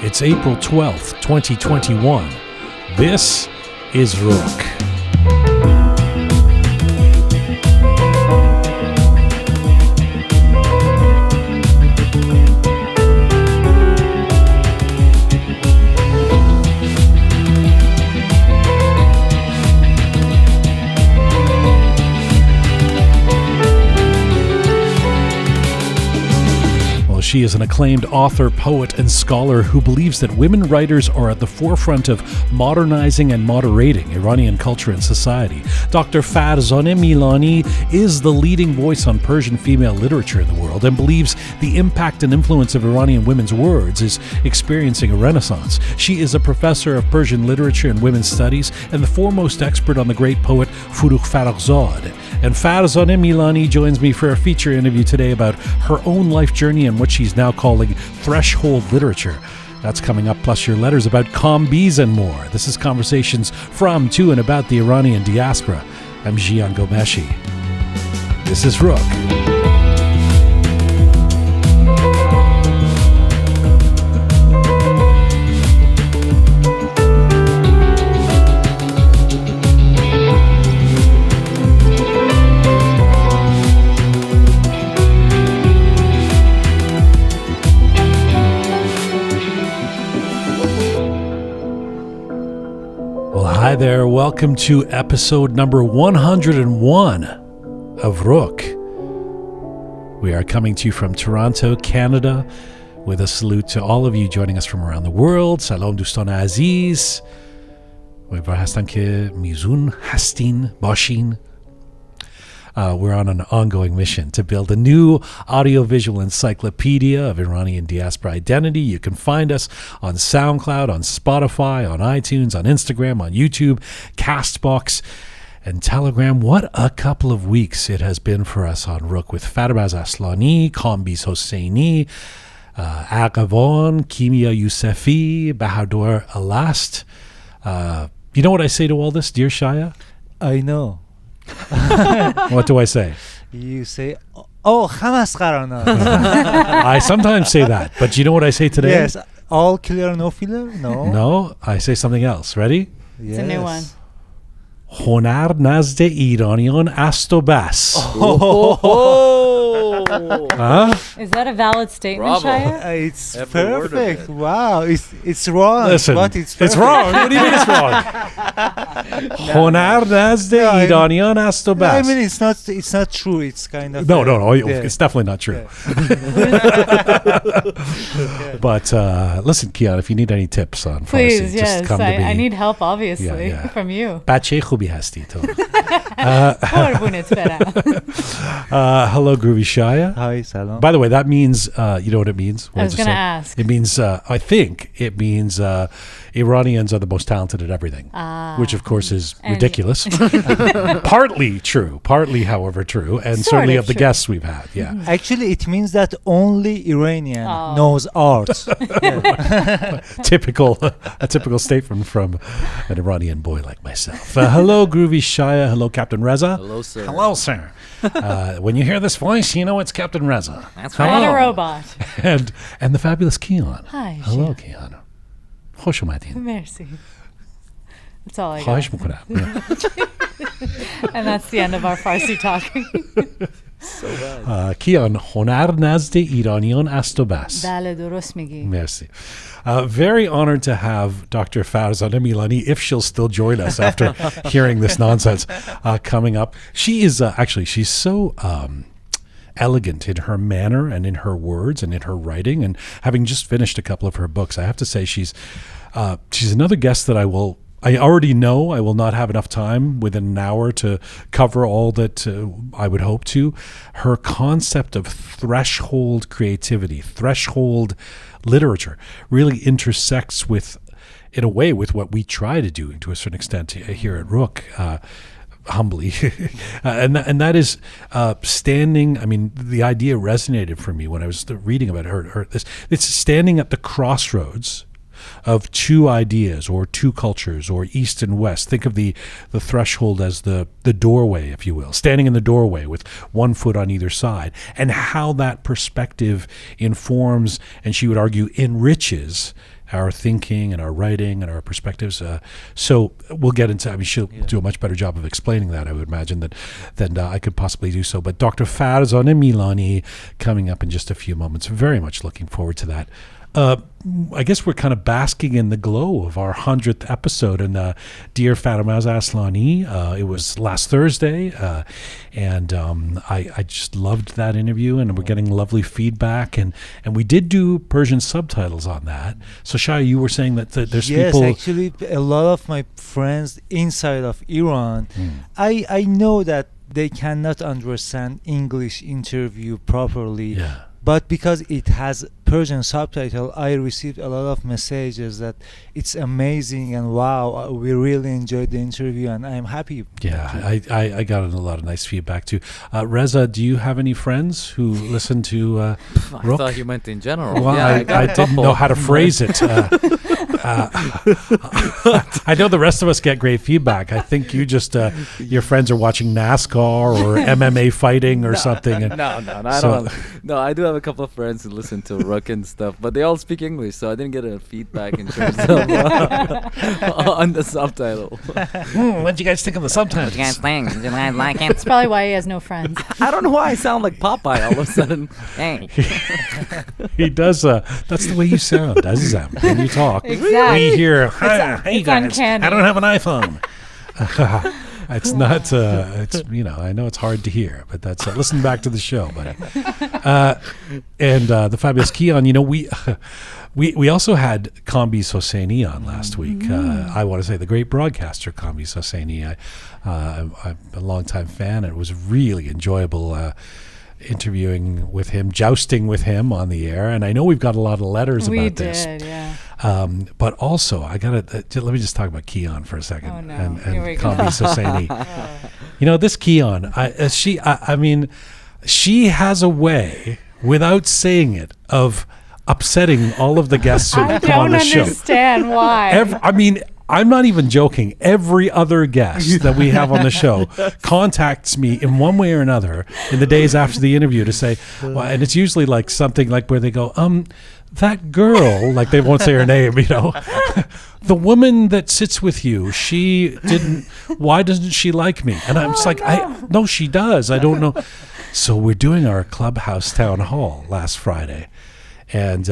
It's April 12th, 2021. This is Roqe. She is an acclaimed author, poet, and scholar who believes that women writers are at the forefront of modernizing and moderating Iranian culture and society. Dr. Farzaneh Milani is the leading voice on Persian female literature in the world and believes the impact and influence of Iranian women's words is experiencing a renaissance. She is a professor of Persian literature and women's studies and the foremost expert on the great poet Forugh Farrokhzad. And Farzaneh Milani joins me for a feature interview today about her own life journey and what she's now calling threshold literature. That's coming up, plus your letters about Kambiz and more. This is Conversations from, to, and about the Iranian diaspora. I'm Jian Ghomeshi. This is Roqe. Hi there, welcome to episode number 101 of Roqe. We are coming to you from Toronto, Canada, with a salute to all of you joining us from around the world. Salam dostan aziz. امیدوار هستم که میزون هستین باشین. We're on an ongoing mission to build a new audiovisual encyclopedia of Iranian diaspora identity. You can find us on SoundCloud, on Spotify, on iTunes, on Instagram, on YouTube, Castbox, and Telegram. What a couple of weeks it has been for us on Roqe with Farbaz Aslani, Kambiz Hosseini, Aqavan, Kimia Yousefi, Bahadur Alast. You know what I say to all this, dear Shaya? I know. What do I say? You say, oh, Hamas Qarana. I sometimes say that, but you know what I say today? Yes, all clear, no filler? No. No, I say something else. Ready? Yes. It's a new one. Honar nazde Iranian ast o bas. Is that a valid statement, Shaya? It's perfect. Wow, it's wrong. Listen, but it's wrong. What do you mean it's wrong? Honar nazde Iranian ast o bas. I mean, it's not true. It's kind of No. yeah. It's definitely not true. Yeah. But listen, Kian, if you need any tips on Please, Farsi, yes. just come to me. I need help, obviously, Yeah. from you. Bache khubi hasti to. Hello, Groovy Shaya. Hi, salam. By the way, that means, you know what it means? I was going to ask. It means, I think it means Iranians are the most talented at everything, which of course is ridiculous. Partly true, partly, however, true, and certainly of the guests we've had, yeah. Actually, it means that only Iranian knows art. A typical statement from an Iranian boy like myself. Hello, Groovy Shaya. Hello, Captain Reza. Hello, sir. Hello, sir. When you hear this voice, you know it's Captain Reza. That's I'm right. not a robot. And the fabulous Kian. Hi. Hello, Kian. خوش اومدین. Merci. That's all I got. خواهش میکنم. And that's the end of our Farsi talking. So bad. Kian, هنر نزد ایرانیان است و بس. بله درست میگی. Merci. Very honored to have Dr. Farzaneh Milani, if she'll still join us after hearing this nonsense, coming up. She is actually, she's so elegant in her manner and in her words and in her writing, and having just finished a couple of her books, I have to say she's another guest that I already know I will not have enough time within an hour to cover all that I would hope to. Her concept of threshold creativity, threshold literature, really intersects with, in a way, with what we try to do to a certain extent here at Roqe. Humbly, and that is standing. I mean, the idea resonated for me when I was reading about her. It's standing at the crossroads of two ideas or two cultures or East and West. Think of the threshold as the doorway, if you will, standing in the doorway with one foot on either side, and how that perspective informs, and she would argue enriches, our thinking and our writing and our perspectives. So we'll get into, I mean, she'll do a much better job of explaining that, I would imagine, than I could possibly do so. But Dr. Farzaneh Milani coming up in just a few moments. Very much looking forward to that. I guess we're kind of basking in the glow of our 100th episode. And dear Farzaneh Milani, it was last Thursday, and I just loved that interview, and we're getting lovely feedback. And we did do Persian subtitles on that. So Shaya, you were saying that there's people... Yes, actually, a lot of my friends inside of Iran, I know that they cannot understand English interview properly. Yeah. But because it has Persian subtitle, I received a lot of messages that it's amazing and wow, we really enjoyed the interview, and I'm happy. Yeah, I got a lot of nice feedback too. Reza, do you have any friends who listen to I Roqe? thought you meant in general. Well, Yeah, I didn't know how to phrase it. I know the rest of us get great feedback. I think you just, your friends are watching NASCAR or MMA fighting or something. And No, I do have a couple of friends who listen to Roqe and stuff, but they all speak English, so I didn't get a feedback in terms of on the subtitle. What'd you guys think of the subtitles? What you guys think? Did you guys like it? That's probably why he has no friends. I don't know why I sound like Popeye all of a sudden. Hey, He does. That's the way you sound, Azizam, when you talk. Exactly. We hear, hey it's guys, uncanny. I don't have an iPhone. It's not, it's, you know, I know it's hard to hear, but that's, listen back to the show, buddy. And the fabulous Keon, you know, we also had Kambiz Hosseini on last week. I want to say the great broadcaster Kambiz Hosseini. I'm a longtime fan, and it was really enjoyable interviewing with him, jousting with him on the air. And I know we've got a lot of letters about this. We did, yeah. But also, I got to let me just talk about Keon for a second. Oh, no. And Here we go. Kambiz Hosseini. You know, this Keon, I mean, she has a way, without saying it, of upsetting all of the guests who I come on don't the show. understand why. I mean, I'm not even joking. Every other guest that we have on the show contacts me in one way or another in the days after the interview to say, well, and it's usually like something like where they go, that girl, like they won't say her name, you know, the woman that sits with you, why doesn't she like me? And I'm just like, no, she does. I don't know. So we're doing our Clubhouse town hall last Friday. And,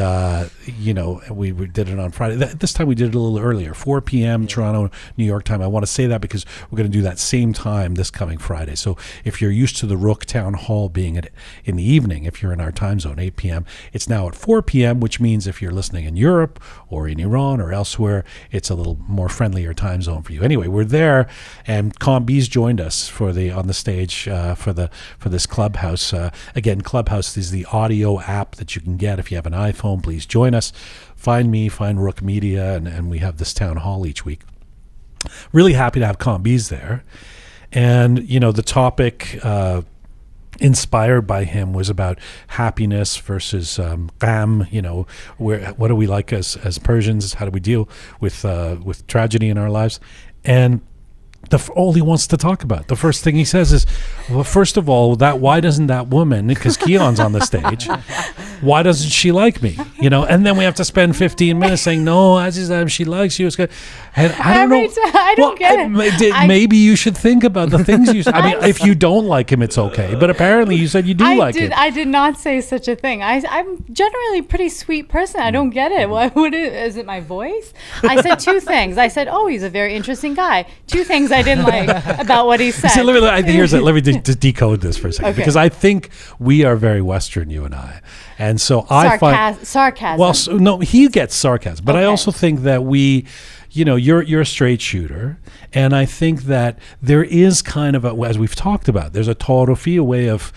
you know, we did it on Friday. This time we did it a little earlier, 4 p.m. Toronto, New York time. I want to say that because we're going to do that same time this coming Friday. So if you're used to the Roqe Town Hall being in the evening, if you're in our time zone, 8 p.m., it's now at 4 p.m., which means if you're listening in Europe or in Iran or elsewhere, it's a little more friendlier time zone for you. Anyway, we're there, and Kambiz joined us on the stage for this Clubhouse. Again, Clubhouse is the audio app that you can get if you have an iPhone. Please join us. Find me, find Roqe Media, and we have this town hall each week. Really happy to have Kambiz there. And, you know, the topic inspired by him was about happiness versus gham, you know, what do we like as Persians? How do we deal with tragedy in our lives? And all he wants to talk about, the first thing he says is, well, first of all, why doesn't that woman, because Keon's on the stage, why doesn't she like me? You know, and then we have to spend 15 minutes saying, no, Azizam, she likes you. It's good. And I don't know. I don't get it. Maybe you should think about the things you. I mean, if you don't like him, it's okay. But apparently, you said you do like him. I did not say such a thing. I'm generally a pretty sweet person. I don't get it. Why would it? Is it my voice? I said two things. I said, oh, he's a very interesting guy. Two things I didn't like about what he said. So let me just decode this for a second, because I think we are very Western, you and I. And so I find sarcasm. Well, no, he gets sarcasm, but I also think that we, you know, you're a straight shooter, and I think that there is kind of as we've talked about, there's a Taurufi way of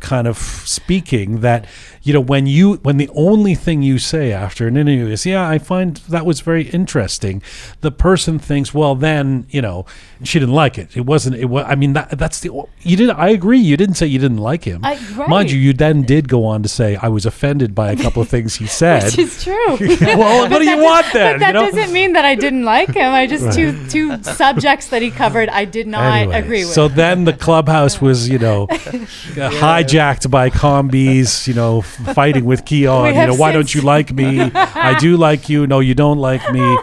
kind of speaking that, you know, when the only thing you say after an interview is, yeah, I find that was very interesting, the person thinks, well, then, you know, she didn't like it. I mean, I agree. You didn't say you didn't like him. Right. Mind you then did go on to say, I was offended by a couple of things he said. Which is true. Well, what do you want then? But that doesn't mean that I didn't didn't like him. I just two subjects that he covered I did not agree with. So then the clubhouse was, hijacked by Kambiz, fighting with Keon. Why don't you like me? I do like you. No, you don't like me.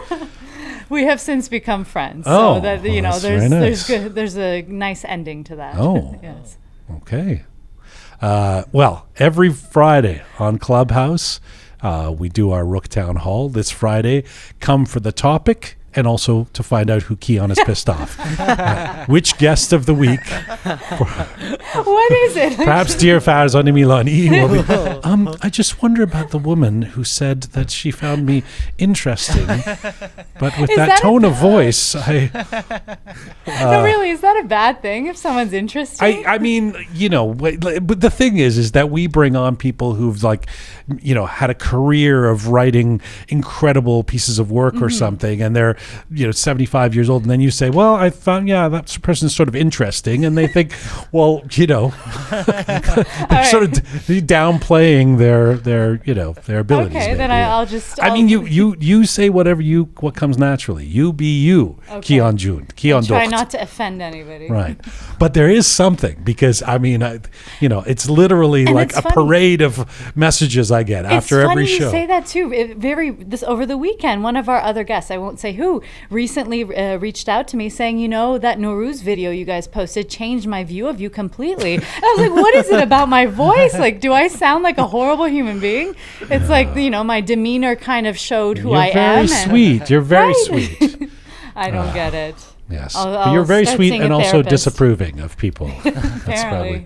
We have since become friends. Oh, so that there's a nice ending to that. Oh, yes. Okay. Well, every Friday on Clubhouse, we do our Roqe Town Hall. This Friday, come for the topic and also to find out who Keon is pissed off. Which guest of the week? What is it? Perhaps dear Farzaneh Milani will be, I just wonder about the woman who said that she found me interesting, but with that tone of voice, no, really, is that a bad thing if someone's interesting? I mean, but the thing is that we bring on people who've had a career of writing incredible pieces of work or something, and they're 75 years old, and then you say, well, I found that person's sort of interesting, and they think, well, they're sort of downplaying their abilities. Okay, then I'll just. I mean, you say what comes naturally. You be you, Keon Jun. Keon try not to offend anybody. Right, but there is something, because I mean, it's literally and like a funny. Parade of messages I get after every show. You say that too. This over the weekend, one of our other guests, I won't say who, recently reached out to me saying, that Nowruz video you guys posted changed my view of you completely. And I was like, what is it about my voice? Like, do I sound like a horrible human being? It's like, my demeanor kind of showed who I am. You're very sweet. I don't get it. Yes. But you're very sweet and also disapproving of people. That's probably.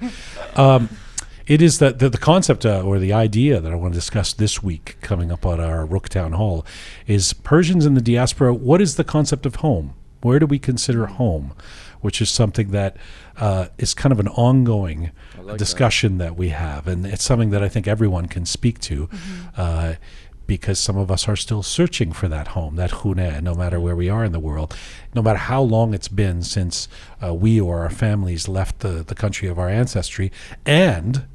It is that the concept or the idea that I want to discuss this week, coming up on our Roqe Town Hall, is Persians in the diaspora. What is the concept of home? Where do we consider home? Which is something that is kind of an ongoing discussion that we have. And it's something that I think everyone can speak to, because some of us are still searching for that home, that khune, no matter where we are in the world, no matter how long it's been since we or our families left the country of our ancestry. And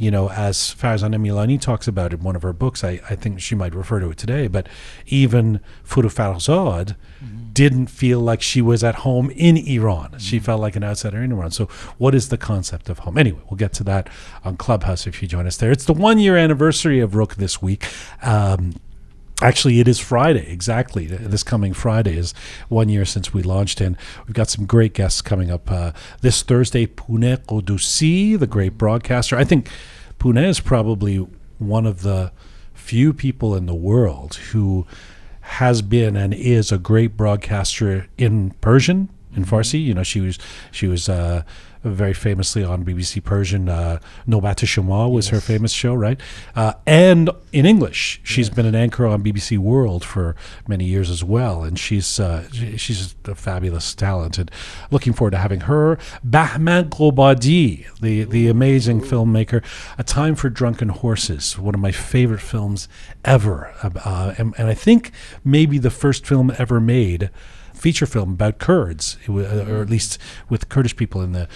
as Farzaneh Milani talks about in one of her books, I think she might refer to it today, but even Forugh Farrokhzad didn't feel like she was at home in Iran. She felt like an outsider in Iran. So what is the concept of home? Anyway, we'll get to that on Clubhouse if you join us there. It's the 1-year anniversary of Roqe this week. Actually, it is Friday, exactly. This coming Friday is 1 year since we launched, and we've got some great guests coming up this Thursday. Pooneh Qudusi, the great broadcaster. I think Pooneh is probably one of the few people in the world who has been and is a great broadcaster in Persian, in Farsi. She was very famously on BBC Persian. Nobat Shama was her famous show, right? And in English, she's been an anchor on BBC World for many years as well, and she's a fabulous talent. And looking forward to having her. Bahman Qobadi, the amazing filmmaker. A Time for Drunken Horses, one of my favorite films ever, and I think maybe the first film ever made, feature film about Kurds, or at least with Kurdish people in the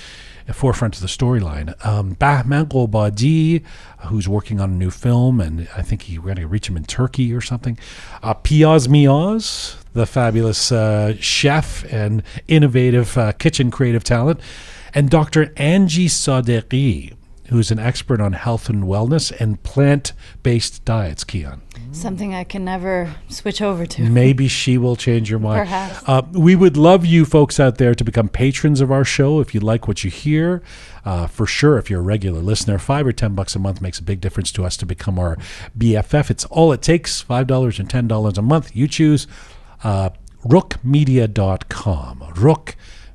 forefront of the storyline. Bahman Qobadi, who's working on a new film, and I think we're going to reach him in Turkey or something. Piyaz Miyaz, the fabulous chef and innovative kitchen creative talent. And Dr. Angie Sadiqi, who's an expert on health and wellness and plant-based diets, Keon. Something I can never switch over to. Maybe she will change your mind. Perhaps. We would love you folks out there to become patrons of our show if you like what you hear. For sure, if you're a regular listener, $5 or $10 a month makes a big difference to us to become our BFF. It's all it takes, $5 and $10 a month. You choose roqemedia.com.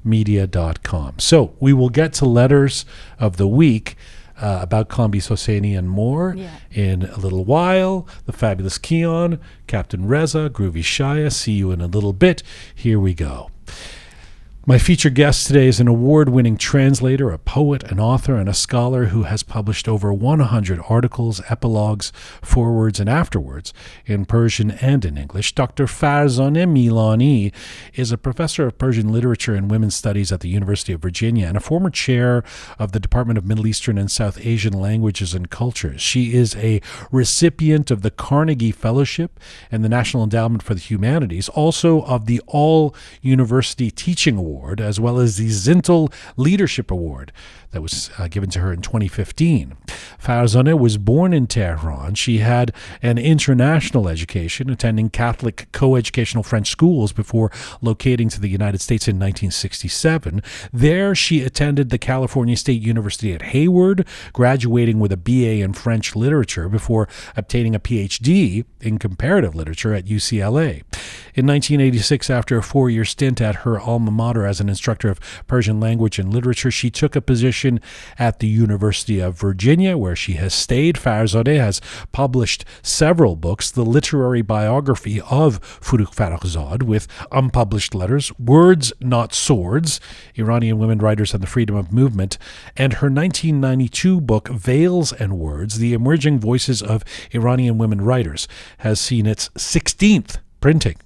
roqemedia.com. So we will get to letters of the week about Kambiz Hosseini and more in a little while. The fabulous Keon, Captain Reza, Groovy Shaya. See you in a little bit. Here we go. My featured guest today is an award-winning translator, a poet, an author, and a scholar who has published over 100 articles, epilogues, forewords, and afterwords in Persian and in English. Dr. Farzaneh Milani is a professor of Persian literature and women's studies at the University of Virginia and a former chair of the Department of Middle Eastern and South Asian Languages and Cultures. She is a recipient of the Carnegie Fellowship and the National Endowment for the Humanities, also of the All-University Teaching Award, as well as the Zintel Leadership Award that was given to her in 2015. Farzaneh was born in Tehran. She had an international education, attending Catholic coeducational French schools before locating to the United States in 1967. There, she attended the California State University at Hayward, graduating with a BA in French literature before obtaining a PhD in comparative literature at UCLA. In 1986, after a 4-year stint at her alma mater as an instructor of Persian language and literature, she took a position at the University of Virginia, where she has stayed. Farzaneh has published several books: the literary biography of Forugh Farrokhzad with unpublished letters, Words Not Swords, Iranian Women Writers and the Freedom of Movement, and her 1992 book, Veils and Words, The Emerging Voices of Iranian Women Writers, has seen its 16th printing.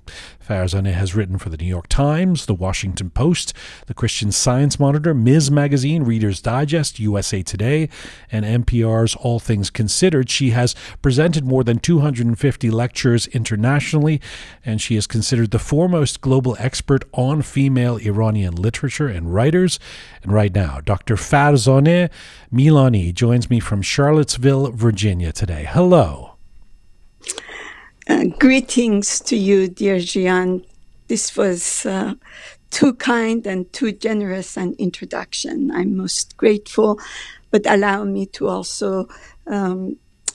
Farzaneh has written for the New York Times, the Washington Post, the Christian Science Monitor, Ms. Magazine, Reader's Digest, USA Today, and NPR's All Things Considered. She has presented more than 250 lectures internationally, and she is considered the foremost global expert on female Iranian literature and writers. And right now, Dr. Farzaneh Milani joins me from Charlottesville, Virginia today. Hello. Greetings to you, dear Jian. This was too kind and too generous an introduction. I'm most grateful, but allow me to also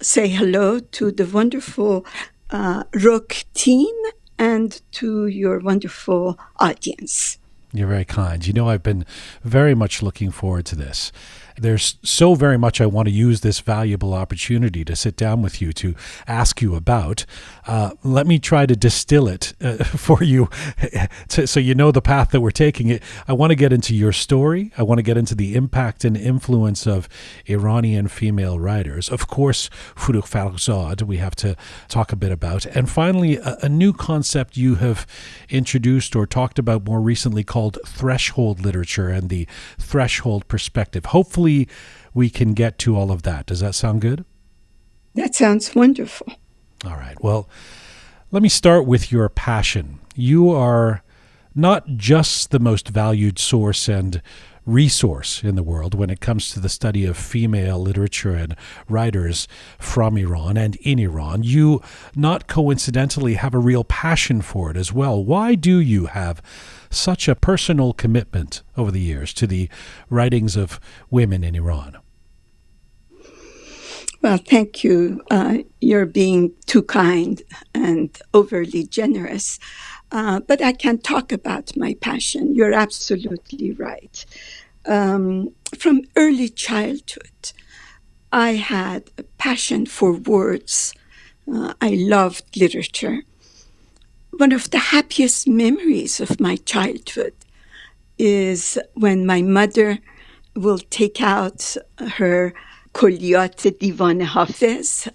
say hello to the wonderful Roqe Team and to your wonderful audience. You're very kind. You know, I've been very much looking forward to this. There's so very much I want to use this valuable opportunity to sit down with you to ask you about. Let me try to distill it for you so you know the path that we're taking. I want to get into your story. I want to get into the impact and influence of Iranian female writers. Of course, Forugh Farrokhzad we have to talk a bit about. And finally, a new concept you have introduced or talked about more recently called threshold literature and the threshold perspective. Hopefully, we can get to all of that. Does that sound good? That sounds wonderful. All right. Well, let me start with your passion. You are not just the most valued source and resource in the world when it comes to the study of female literature and writers from Iran and in Iran. You, not coincidentally, have a real passion for it as well. Why do you have such a personal commitment over the years to the writings of women in Iran? Well, thank you. You're being too kind and overly generous. But I can talk about my passion. You're absolutely right. From early childhood, I had a passion for words. I loved literature. One of the happiest memories of my childhood is when my mother will take out her Kulliyat Divan Hafiz,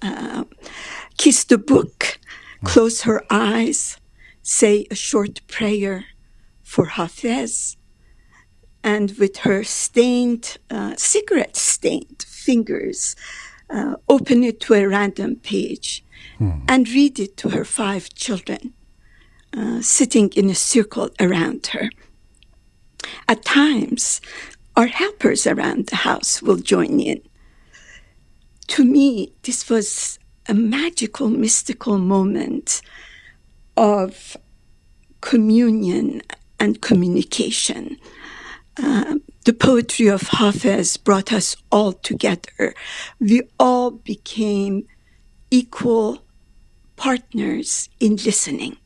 kiss the book, close her eyes, say a short prayer for Hafiz, and with her stained, cigarette-stained fingers, open it to a random page and read it to her 5 children, sitting in a circle around her. At times, our helpers around the house will join in. To me, this was a magical, mystical moment of communion and communication. The poetry of Hafiz brought us all together. We all became equal partners in listening.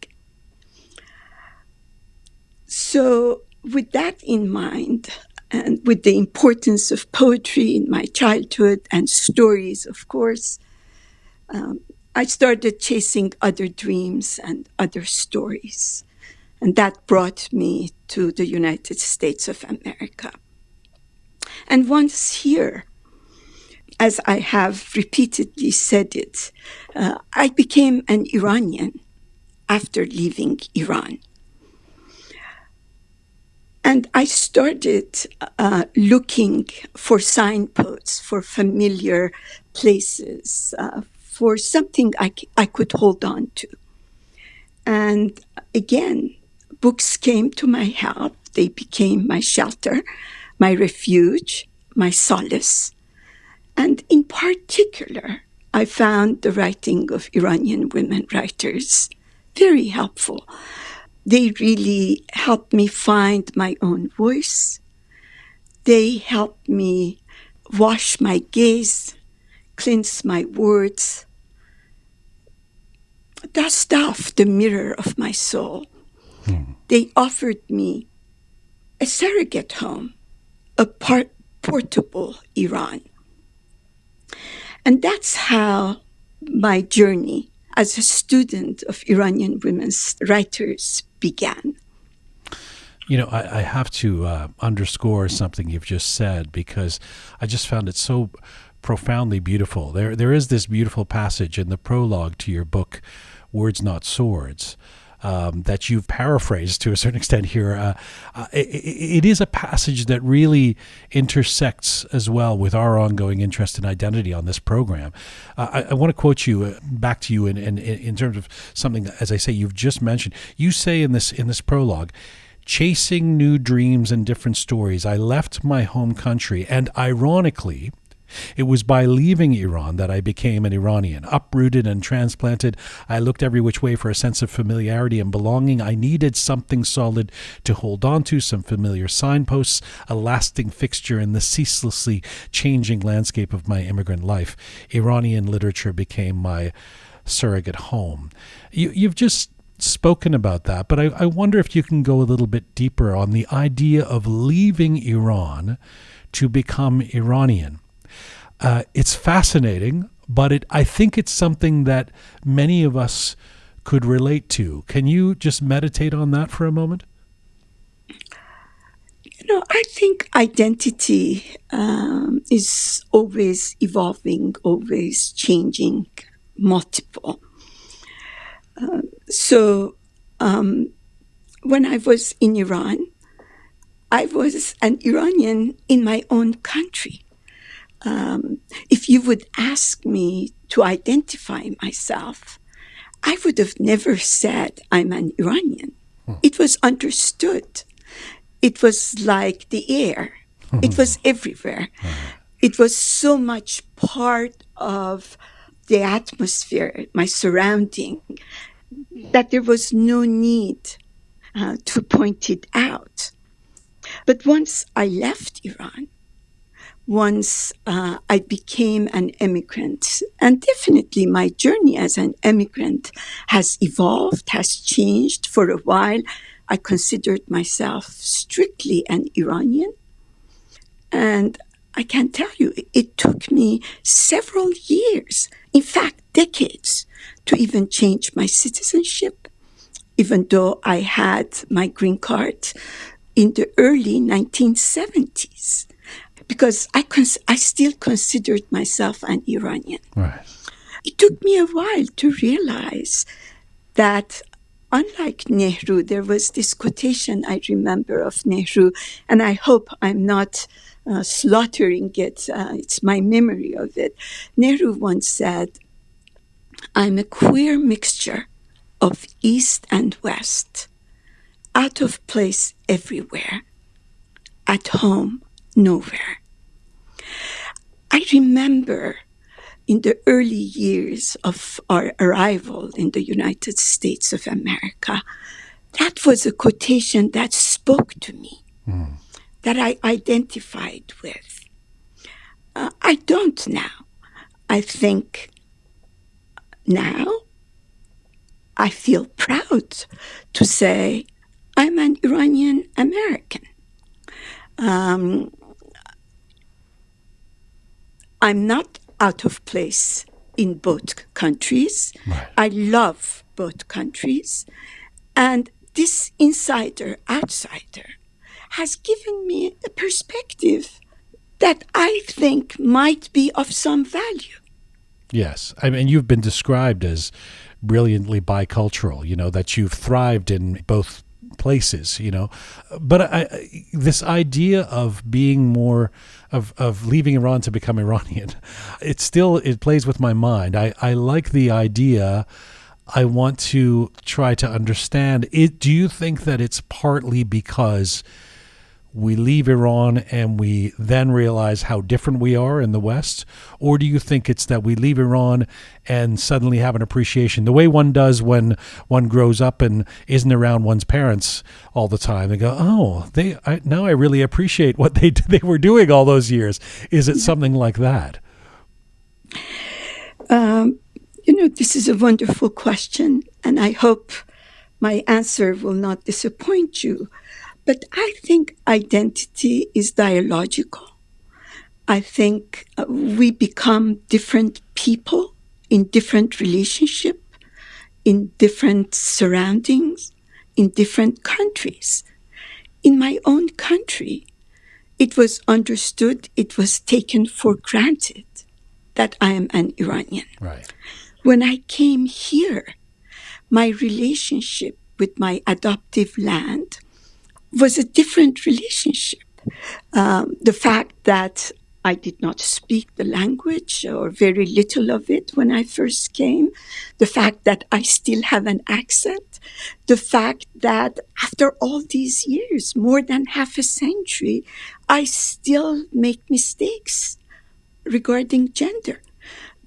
So with that in mind, and with the importance of poetry in my childhood and stories, of course, I started chasing other dreams and other stories. And that brought me to the United States of America. And once here, as I have repeatedly said it, I became an Iranian after leaving Iran. And I started looking for signposts, for familiar places, for something I could hold on to. And again, books came to my help. They became my shelter, my refuge, my solace. And in particular, I found the writing of Iranian women writers very helpful. They really helped me find my own voice. They helped me wash my gaze, cleanse my words, dust off the mirror of my soul. They offered me a surrogate home, a portable Iran. And that's how my journey as a student of Iranian women's writers began. You know, I have to underscore something you've just said, because I just found it so profoundly beautiful. There is this beautiful passage in the prologue to your book, Words Not Swords, that you've paraphrased to a certain extent here. It is a passage that really intersects as well with our ongoing interest in identity on this program. I want to quote you back to you in terms of something that, as I say, you've just mentioned. You say in this prologue, chasing new dreams and different stories, I left my home country, and ironically, it was by leaving Iran that I became an Iranian. Uprooted and transplanted, I looked every which way for a sense of familiarity and belonging. I needed something solid to hold on to, some familiar signposts, a lasting fixture in the ceaselessly changing landscape of my immigrant life. Iranian literature became my surrogate home. You've just spoken about that, but I wonder if you can go a little bit deeper on the idea of leaving Iran to become Iranian. It's fascinating, but I think it's something that many of us could relate to. Can you just meditate on that for a moment? You know, I think identity is always evolving, always changing, multiple. So when I was in Iran, I was an Iranian in my own country. If you would ask me to identify myself, I would have never said I'm an Iranian. It was understood. It was like the air. It was everywhere. It was so much part of the atmosphere, my surrounding, that there was no need to point it out. But once I left Iran, once I became an immigrant, and definitely my journey as an immigrant has evolved, has changed. For a while, I considered myself strictly an Iranian. And I can tell you, it took me several years, in fact, decades, to even change my citizenship, even though I had my green card in the early 1970s. Because I still considered myself an Iranian. Right. It took me a while to realize that, unlike Nehru, there was this quotation I remember of Nehru, and I hope I'm not slaughtering it. It's my memory of it. Nehru once said, I'm a queer mixture of East and West, out of place everywhere, at home nowhere. I remember in the early years of our arrival in the United States of America, that was a quotation that spoke to me, that I identified with. I don't now. I think now I feel proud to say I'm an Iranian American. I'm not out of place in both countries. Right. I love both countries. And this insider-outsider has given me a perspective that I think might be of some value. Yes. I mean, you've been described as brilliantly bicultural, that you've thrived in both places, But this idea of being more, of leaving Iran to become Iranian, it plays with my mind. I like the idea. I want to try to understand it. Do you think that it's partly because we leave Iran and we then realize how different we are in the West? Or do you think it's that we leave Iran and suddenly have an appreciation, the way one does when one grows up and isn't around one's parents all the time? They go, now I really appreciate what they were doing all those years. Is it something like that? This is a wonderful question, and I hope my answer will not disappoint you. But I think identity is dialogical. I think we become different people in different relationships, in different surroundings, in different countries. In my own country, it was understood, it was taken for granted that I am an Iranian. Right. When I came here, my relationship with my adoptive land was a different relationship. The fact that I did not speak the language or very little of it when I first came, the fact that I still have an accent, the fact that after all these years, more than half a century, I still make mistakes regarding gender.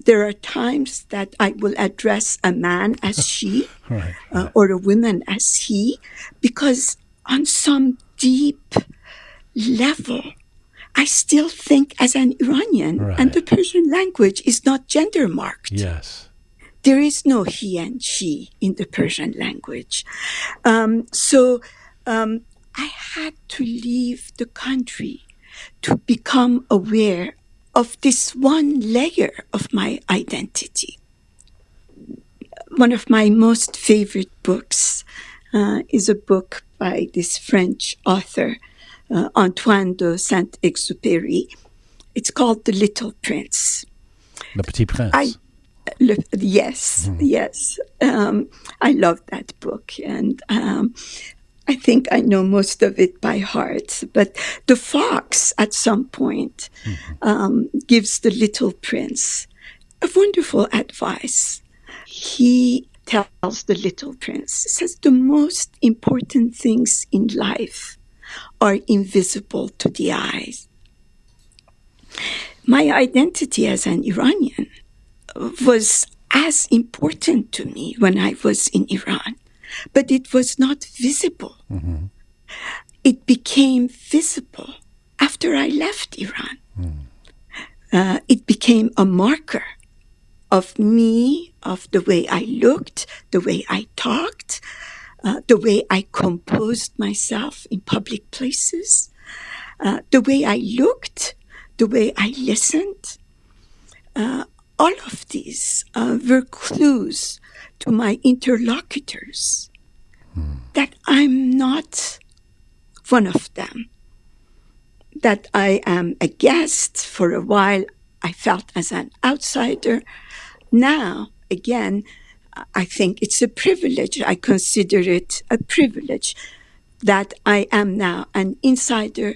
There are times that I will address a man as she, Right. or a woman as he, because on some deep level, I still think as an Iranian, Right. and the Persian language is not gender marked. Yes. There is no he and she in the Persian language. So I had to leave the country to become aware of this one layer of my identity. One of my most favorite books is a book by this French author, Antoine de Saint-Exupéry. It's called The Little Prince. Le Petit Prince. Yes. I love that book, and I think I know most of it by heart. But the fox, at some point, gives the little prince a wonderful advice. He tells the little prince, says, the most important things in life are invisible to the eyes. My identity as an Iranian was as important to me when I was in Iran, but it was not visible. Mm-hmm. It became visible after I left Iran. It became a marker of me, of the way I looked, the way I talked, the way I composed myself in public places, the way I looked, the way I listened. All of these were clues to my interlocutors that I'm not one of them, that I am a guest. For a while, I felt as an outsider. Now, again, I think it's a privilege. I consider it a privilege that I am now an insider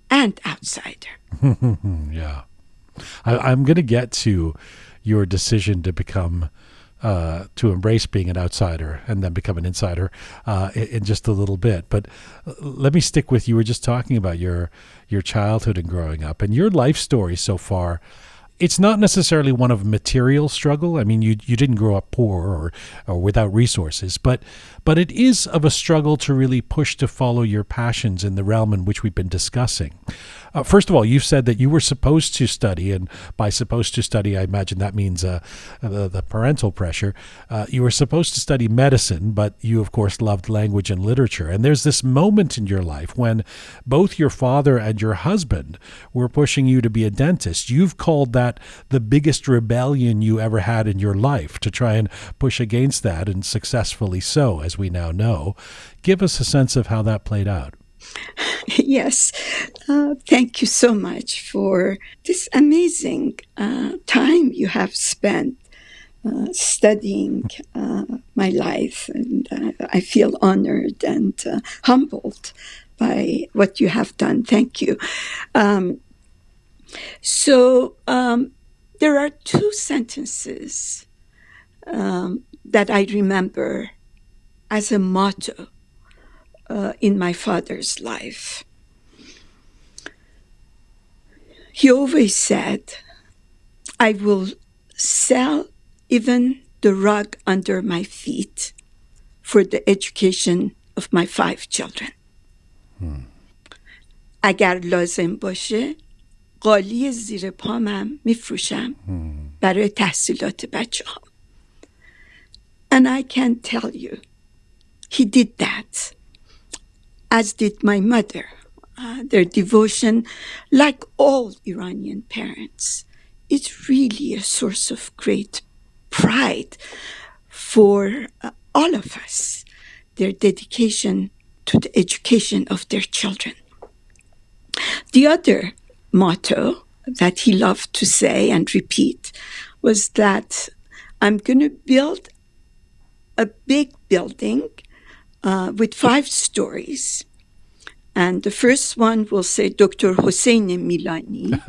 and outsider. Yeah. I'm going to get to your decision to become, to embrace being an outsider and then become an insider in just a little bit. But let me stick with, you were just talking about your childhood and growing up and your life story so far. It's not necessarily one of material struggle. I mean, you didn't grow up poor or without resources, but it is of a struggle to really push to follow your passions in the realm in which we've been discussing. First of all, you said that you were supposed to study, and by supposed to study, I imagine that means the parental pressure. You were supposed to study medicine, but you, of course, loved language and literature. And there's this moment in your life when both your father and your husband were pushing you to be a dentist. You've called that that the biggest rebellion you ever had in your life to try and push against that, and successfully so, as we now know. Give us a sense of how that played out. Yes. Thank you so much for this amazing time you have spent studying my life. And I feel honored and humbled by what you have done. Thank you. So there are two sentences that I remember as a motto in my father's life. He always said, I will sell even the rug under my feet for the education of my 5 children. اگر لازم باشه قالی زیر پامم میفروشم برای تحصیلات بچه ها. And I can tell you, he did that, as did my mother. Their devotion, like all Iranian parents, is really a source of great pride for all of us, their dedication to the education of their children. The other motto that he loved to say and repeat was that I'm going to build a big building with 5 stories. And the first one will say Dr. Farzaneh Milani.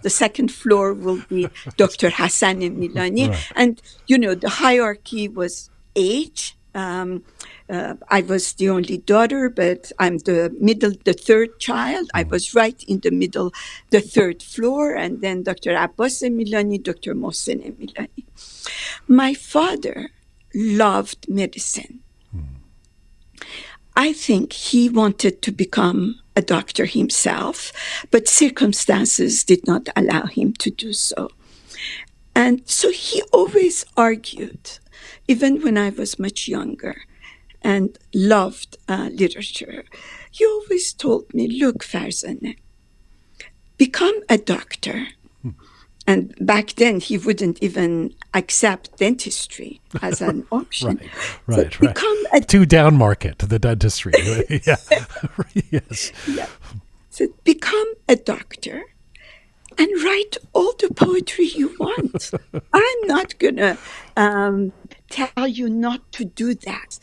The second floor will be Dr. Farzaneh Milani. Right. And, you know, the hierarchy was age. I was the only daughter, but I'm the third child. I was right in the middle, the 3rd floor. And then Dr. Abbas Milani, Dr. Mohsen Milani. My father loved medicine. I think he wanted to become a doctor himself, but circumstances did not allow him to do so. And so he always argued, even when I was much younger and loved literature. He always told me, look, Farzaneh, become a doctor. And back then, he wouldn't even accept dentistry as an option. Right. Become a Too down market, the dentistry. Yeah. Yes. Yeah. So become a doctor and write all the poetry you want. I'm not going to tell you not to do that.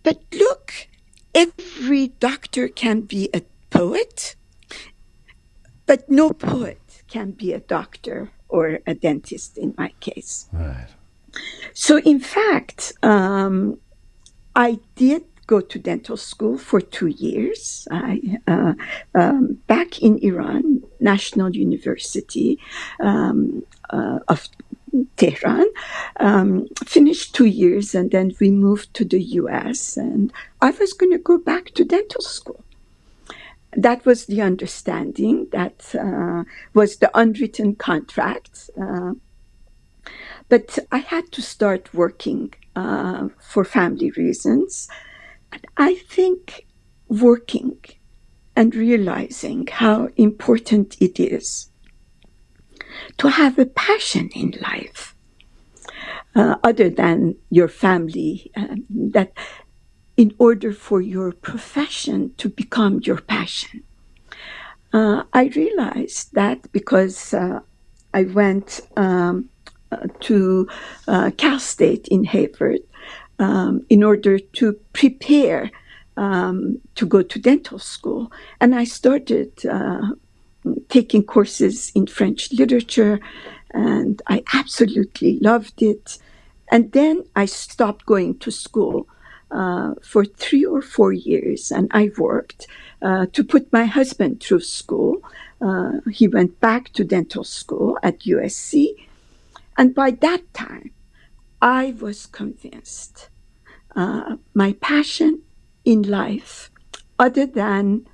But look, every doctor can be a poet, but no poet can be a doctor or a dentist in my case. Right. So in fact, I did go to dental school for 2 years. Back in Iran, National University of Tehran, finished 2 years, and then we moved to the US, and I was going to go back to dental school. That was the understanding. That was the unwritten contract. But I had to start working for family reasons. And I think working and realizing how important it is to have a passion in life, other than your family, that in order for your profession to become your passion. I realized that because I went to Cal State in Harvard in order to prepare to go to dental school. And I started taking courses in French literature, and I absolutely loved it. And then I stopped going to school for 3 or 4 years, and I worked to put my husband through school. He went back to dental school at USC, and by that time, I was convinced my passion in life, other than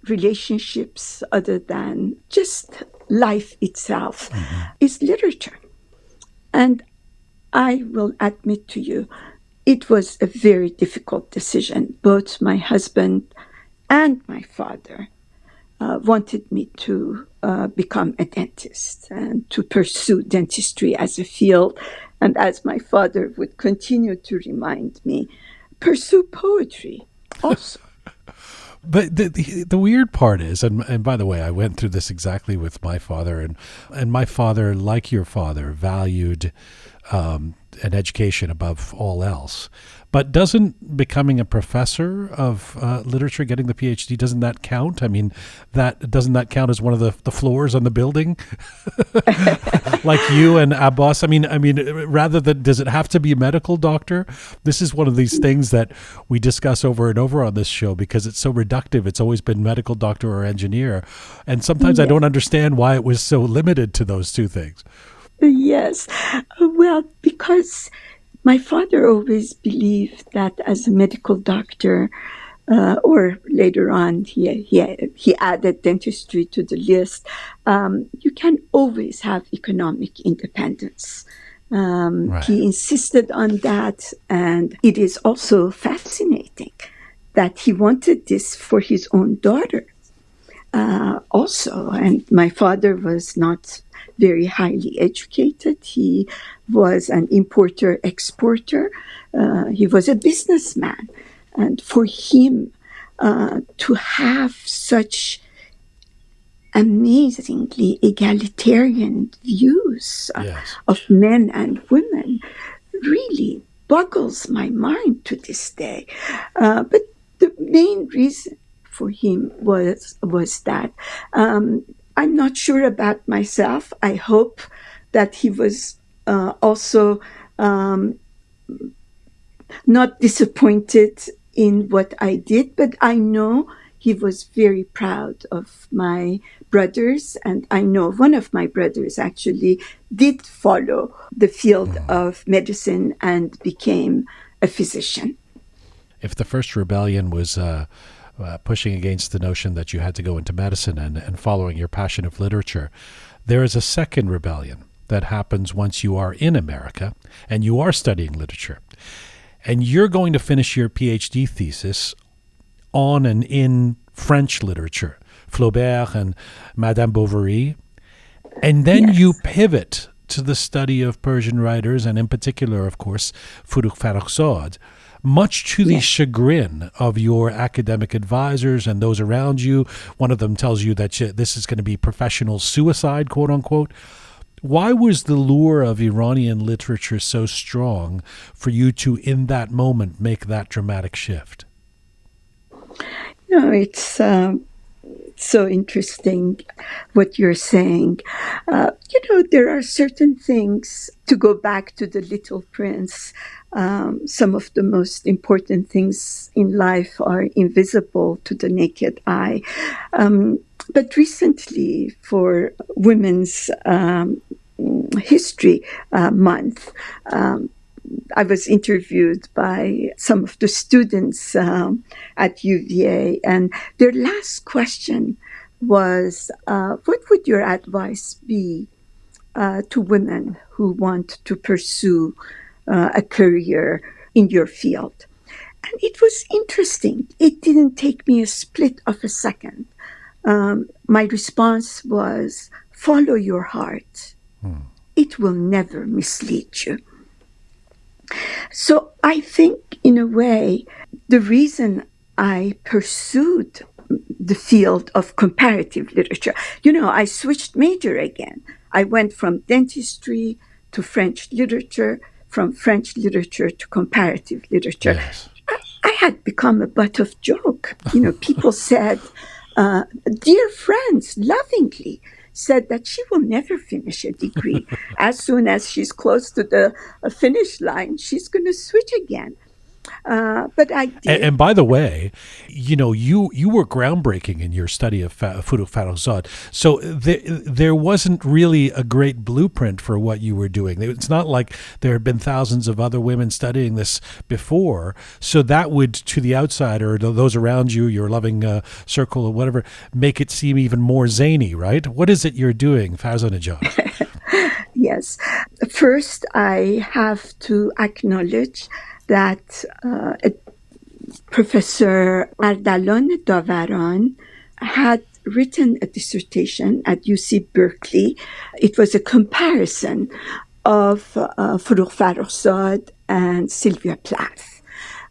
relationships, other than just life itself, is literature. And I will admit to you, it was a very difficult decision. Both my husband and my father wanted me to become a dentist and to pursue dentistry as a field. And as my father would continue to remind me, pursue poetry also. But the weird part is, and by the way, I went through this exactly with my father, and my father, like your father, valued an education above all else. But doesn't becoming a professor of literature, getting the PhD, doesn't that count? I mean, doesn't that count as one of the floors on the building? Like you and Abbas? I mean, rather than, does it have to be a medical doctor? This is one of these things that we discuss over and over on this show because it's so reductive. It's always been medical doctor or engineer. And sometimes I don't understand why it was so limited to those two things. Yes. Well, because my father always believed that as a medical doctor, or later on, he added dentistry to the list, you can always have economic independence. Right. He insisted on that, and it is also fascinating that he wanted this for his own daughter also. And my father was not very highly educated. He was an importer-exporter. He was a businessman. And for him to have such amazingly egalitarian views of men and women really boggles my mind to this day. But the main reason for him was that I'm not sure about myself. I hope that he was also not disappointed in what I did, but I know he was very proud of my brothers, and I know one of my brothers actually did follow the field of medicine and became a physician. If the first rebellion was pushing against the notion that you had to go into medicine and following your passion of literature, there is a second rebellion that happens once you are in America and you are studying literature. And you're going to finish your PhD thesis on and in French literature, Flaubert and Madame Bovary. And then you pivot to the study of Persian writers, and in particular, of course, Forugh Farrokhzad, much to the chagrin of your academic advisors and those around you. One of them tells you that this is going to be professional suicide, quote unquote. Why was the lure of Iranian literature so strong for you to, in that moment, make that dramatic shift? No, it's so interesting what you're saying. There are certain things, to go back to The Little Prince, some of the most important things in life are invisible to the naked eye. But recently, for Women's History Month, I was interviewed by some of the students at UVA, and their last question was, what would your advice be to women who want to pursue a career in your field? And it was interesting. It didn't take me a split of a second. My response was, follow your heart. It will never mislead you. So I think, in a way, the reason I pursued the field of comparative literature, I switched major again. I went from dentistry to French literature, from French literature to comparative literature. Yes. I had become a butt of joke. People said, dear friends, lovingly, said that she will never finish a degree. As soon as she's close to the finish line, she's going to switch again. But I did. And by the way, you were groundbreaking in your study of Forugh Farrokhzad. So there wasn't really a great blueprint for what you were doing. It's not like there had been thousands of other women studying this before. So that would, to the outsider, to those around you, your loving circle or whatever, make it seem even more zany, right? What is it you're doing, Farzaneh? Yes. First, I have to acknowledge that Professor Ardalan Davaran had written a dissertation at UC Berkeley. It was a comparison of Forugh Farrokhzad and Sylvia Plath.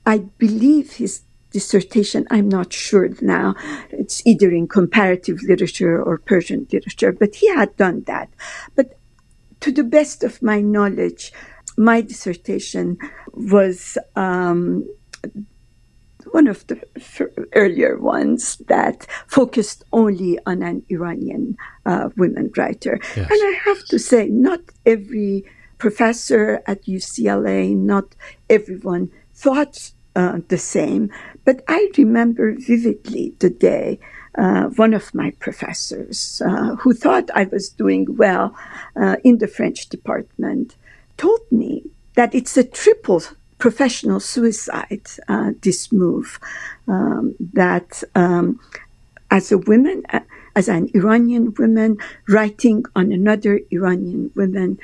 I believe his dissertation, I'm not sure now, it's either in comparative literature or Persian literature, but he had done that. But to the best of my knowledge, my dissertation was one of the earlier ones that focused only on an Iranian women writer. Yes. And I have to say, not every professor at UCLA, not everyone thought the same. But I remember vividly the day one of my professors, who thought I was doing well in the French department, told me that it's a triple professional suicide, this move, that as a woman, as an Iranian woman writing on another Iranian woman,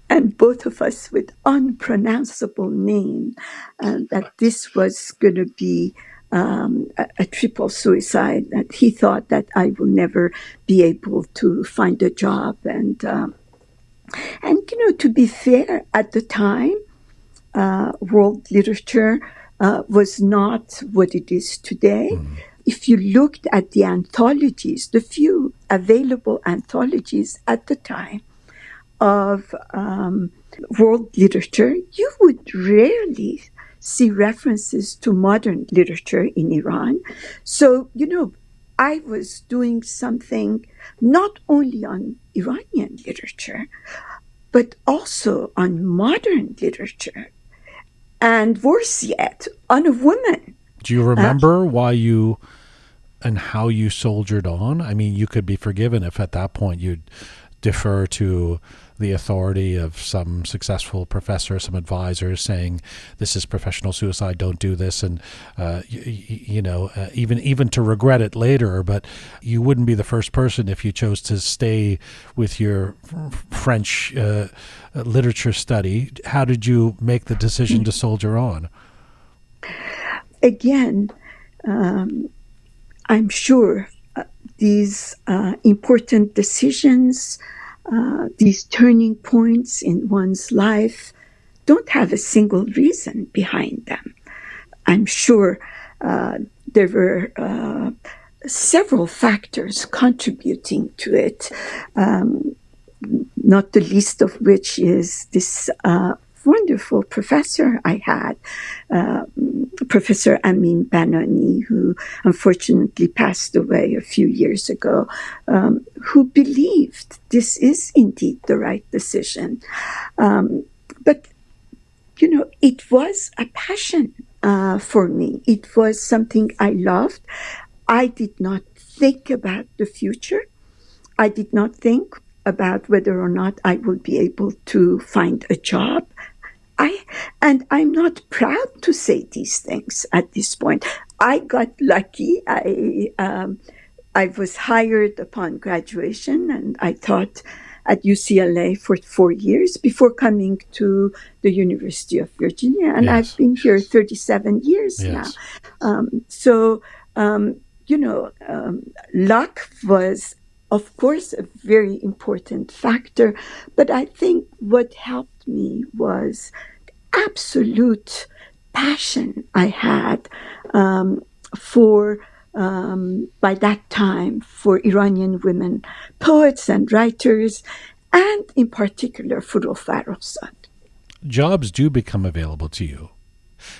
and both of us with unpronounceable name, that this was going to be a triple suicide, that he thought that I will never be able to find a job. And to be fair, at the time, world literature was not what it is today. Mm-hmm. If you looked at the anthologies, the few available anthologies at the time of world literature, you would rarely see references to modern literature in Iran. So, I was doing something not only on Iranian literature, but also on modern literature, and worse yet, on a woman. Do you remember why you and how you soldiered on? I mean, you could be forgiven if at that point you'd defer to the authority of some successful professor, some advisor saying, this is professional suicide, don't do this, and even to regret it later. But you wouldn't be the first person if you chose to stay with your French literature study. How did you make the decision to soldier on? Again, I'm sure these important decisions, these turning points in one's life, don't have a single reason behind them. I'm sure there were several factors contributing to it, not the least of which is this wonderful professor I had, Professor Amin Banani, who unfortunately passed away a few years ago, who believed this is indeed the right decision. But, it was a passion for me. It was something I loved. I did not think about the future. I did not think about whether or not I would be able to find a job. I'm not proud to say these things at this point. I got lucky. I was hired upon graduation, and I taught at UCLA for 4 years before coming to the University of Virginia, and Yes. I've been here 37 years Yes. now. Luck was, of course, a very important factor, but I think what helped me was absolute passion I had by that time, for Iranian women poets and writers, and in particular Forugh Farrokhzad. Jobs do become available to you,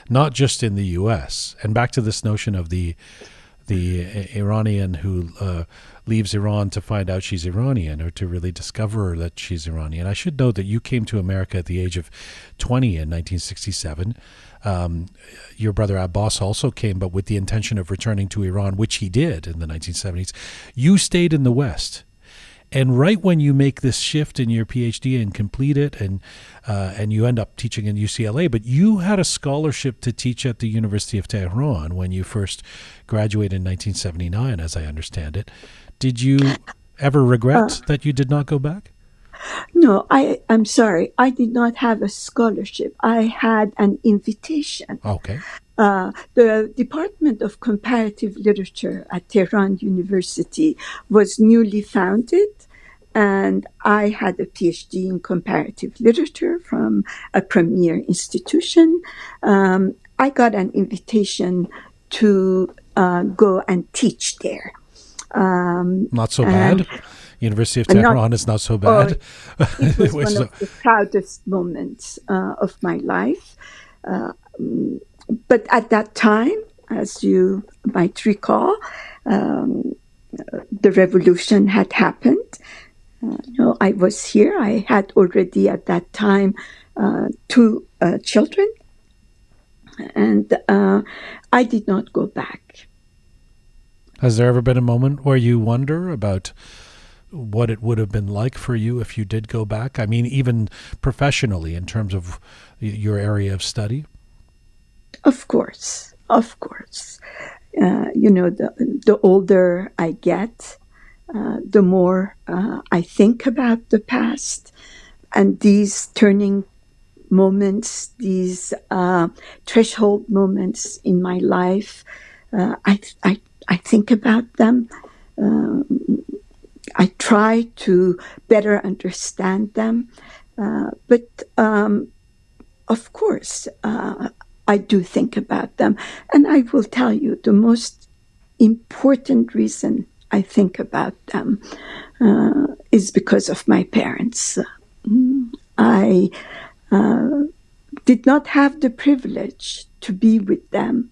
not just in the U.S. And back to this notion of the Iranian who leaves Iran to find out she's Iranian, or to really discover that she's Iranian. I should note that you came to America at the age of 20 in 1967. Your brother Abbas also came, but with the intention of returning to Iran, which he did in the 1970s. You stayed in the West. And right when you make this shift in your PhD and complete it, and you end up teaching in UCLA, but you had a scholarship to teach at the University of Tehran when you first graduated in 1979, as I understand it. Did you ever regret that you did not go back? No, I'm sorry. I did not have a scholarship. I had an invitation. Okay. The Department of Comparative Literature at Tehran University was newly founded, and I had a PhD in comparative literature from a premier institution. I got an invitation to go and teach there. Not so bad. University of Tehran is not so bad. It was one of the proudest moments of my life. But at that time, as you might recall, the revolution had happened. I was here. I had already at that time 2 children, and I did not go back. Has there ever been a moment where you wonder about what it would have been like for you if you did go back? I mean, even professionally, in terms of your area of study? Of course. The older I get, the more I think about the past, and these turning moments, these threshold moments in my life. I think about them. I try to better understand them, but of course, I do think about them. And I will tell you, the most important reason I think about them is because of my parents. I did not have the privilege to be with them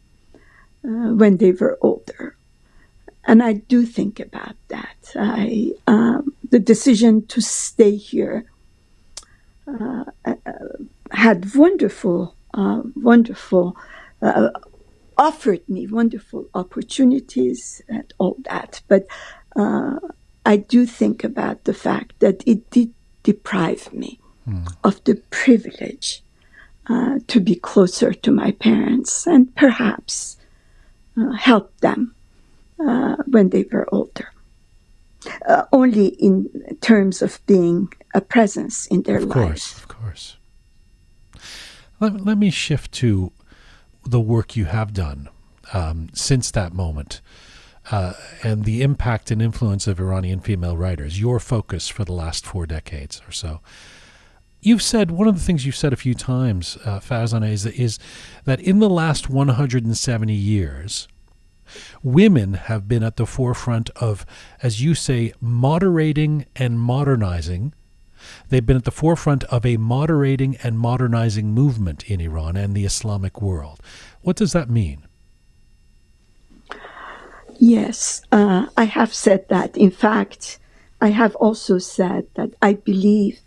when they were older. And I do think about that. The decision to stay here had offered me wonderful opportunities and all that. But I do think about the fact that it did deprive me of the privilege to be closer to my parents and perhaps help them when they were older. Only in terms of being a presence in their lives. Of course. Let me shift to the work you have done since that moment and the impact and influence of Iranian female writers, your focus for the last 4 decades or so. You've said, one of the things you've said a few times, Farzaneh, is that in the last 170 years, women have been at the forefront of, as you say, moderating and modernizing. They've been at the forefront of a moderating and modernizing movement in Iran and the Islamic world. What does that mean? Yes, I have said that. In fact, I have also said that I believe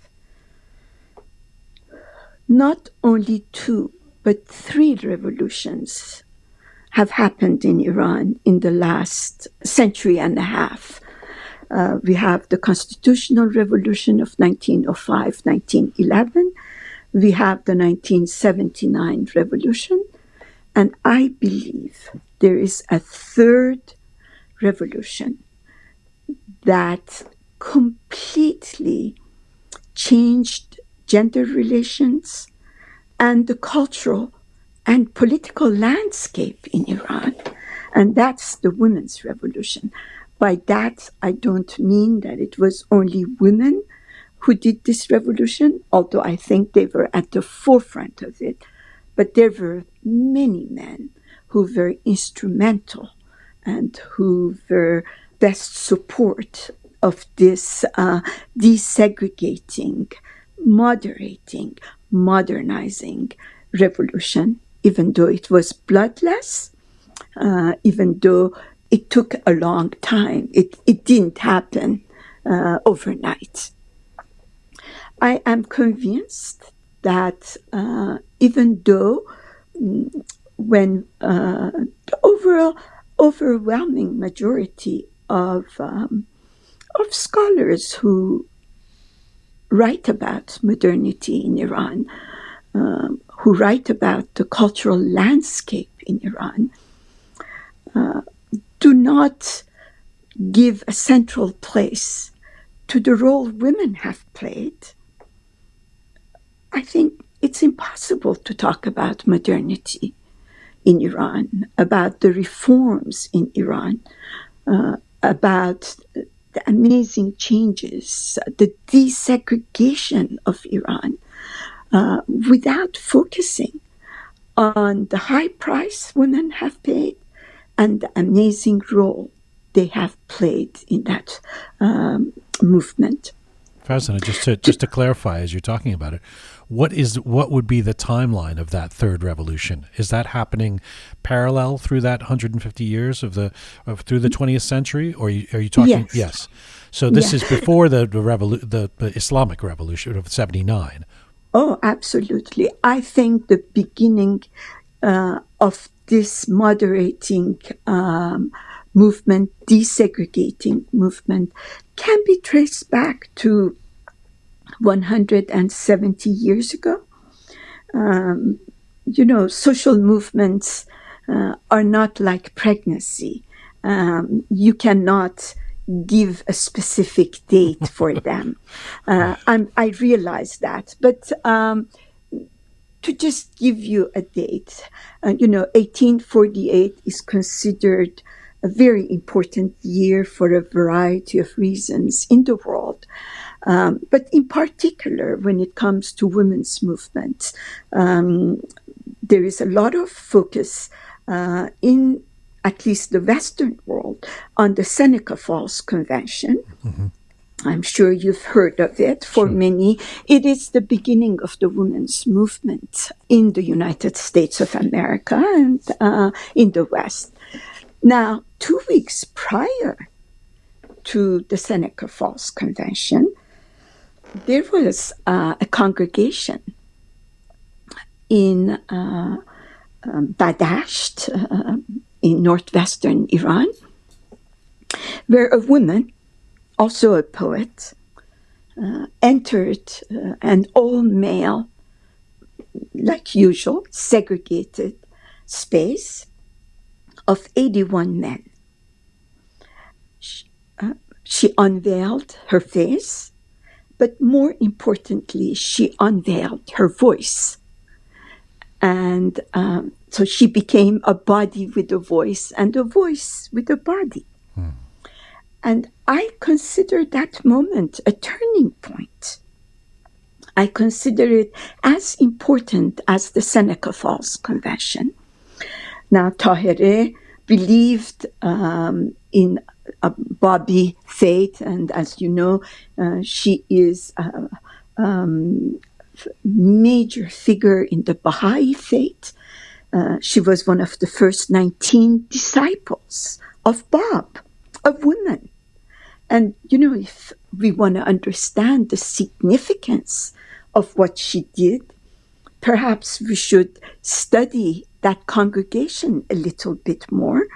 not only 2, but 3 revolutions have happened in Iran in the last century and a half. We have the constitutional revolution of 1905, 1911. We have the 1979 revolution. And I believe there is a 3rd revolution that completely changed gender relations and the cultural and political landscape in Iran. And that's the women's revolution. By that, I don't mean that it was only women who did this revolution, although I think they were at the forefront of it. But there were many men who were instrumental and who were best support of this desegregating, moderating, modernizing revolution, even though it was bloodless, even though it took a long time. It didn't happen overnight. I am convinced that even though when the overwhelming majority of scholars who write about modernity in Iran, who write about the cultural landscape in Iran, do not give a central place to the role women have played, I think it's impossible to talk about modernity. in Iran, about the reforms in Iran, about the amazing changes, the desegregation of Iran, without focusing on the high price women have paid and the amazing role they have played in that movement. Farzaneh, just to clarify, as you're talking about it, what would be the timeline of that third revolution? Is that happening parallel through that 150 years through the 20th century, or are you talking? Yes. So this is before the Islamic Revolution of '79. Oh, absolutely. I think the beginning of this moderating movement, desegregating movement, can be traced back to 170 years ago. Social movements are not like pregnancy. You cannot give a specific date for them. I realize that. But to just give you a date, 1848 is considered a very important year for a variety of reasons in the world. But in particular, when it comes to women's movements, there is a lot of focus in at least the Western world on the Seneca Falls Convention. Mm-hmm. I'm sure you've heard of it. For many, it is the beginning of the women's movement in the United States of America and in the West. Now, 2 weeks prior to the Seneca Falls Convention, there was a congregation in Badasht, in northwestern Iran, where a woman, also a poet, entered an all-male, like usual, segregated space of 81 men. She unveiled her face, but more importantly, she unveiled her voice. And so she became a body with a voice and a voice with a body. And I consider that moment a turning point. I consider it as important as the Seneca Falls Convention. Now, Tahirih believed in a Babi faith, and as you know, she is a major figure in the Baha'i faith. She was one of the first 19 disciples of Bab, of women. And, if we want to understand the significance of what she did, perhaps we should study that congregation a little bit more.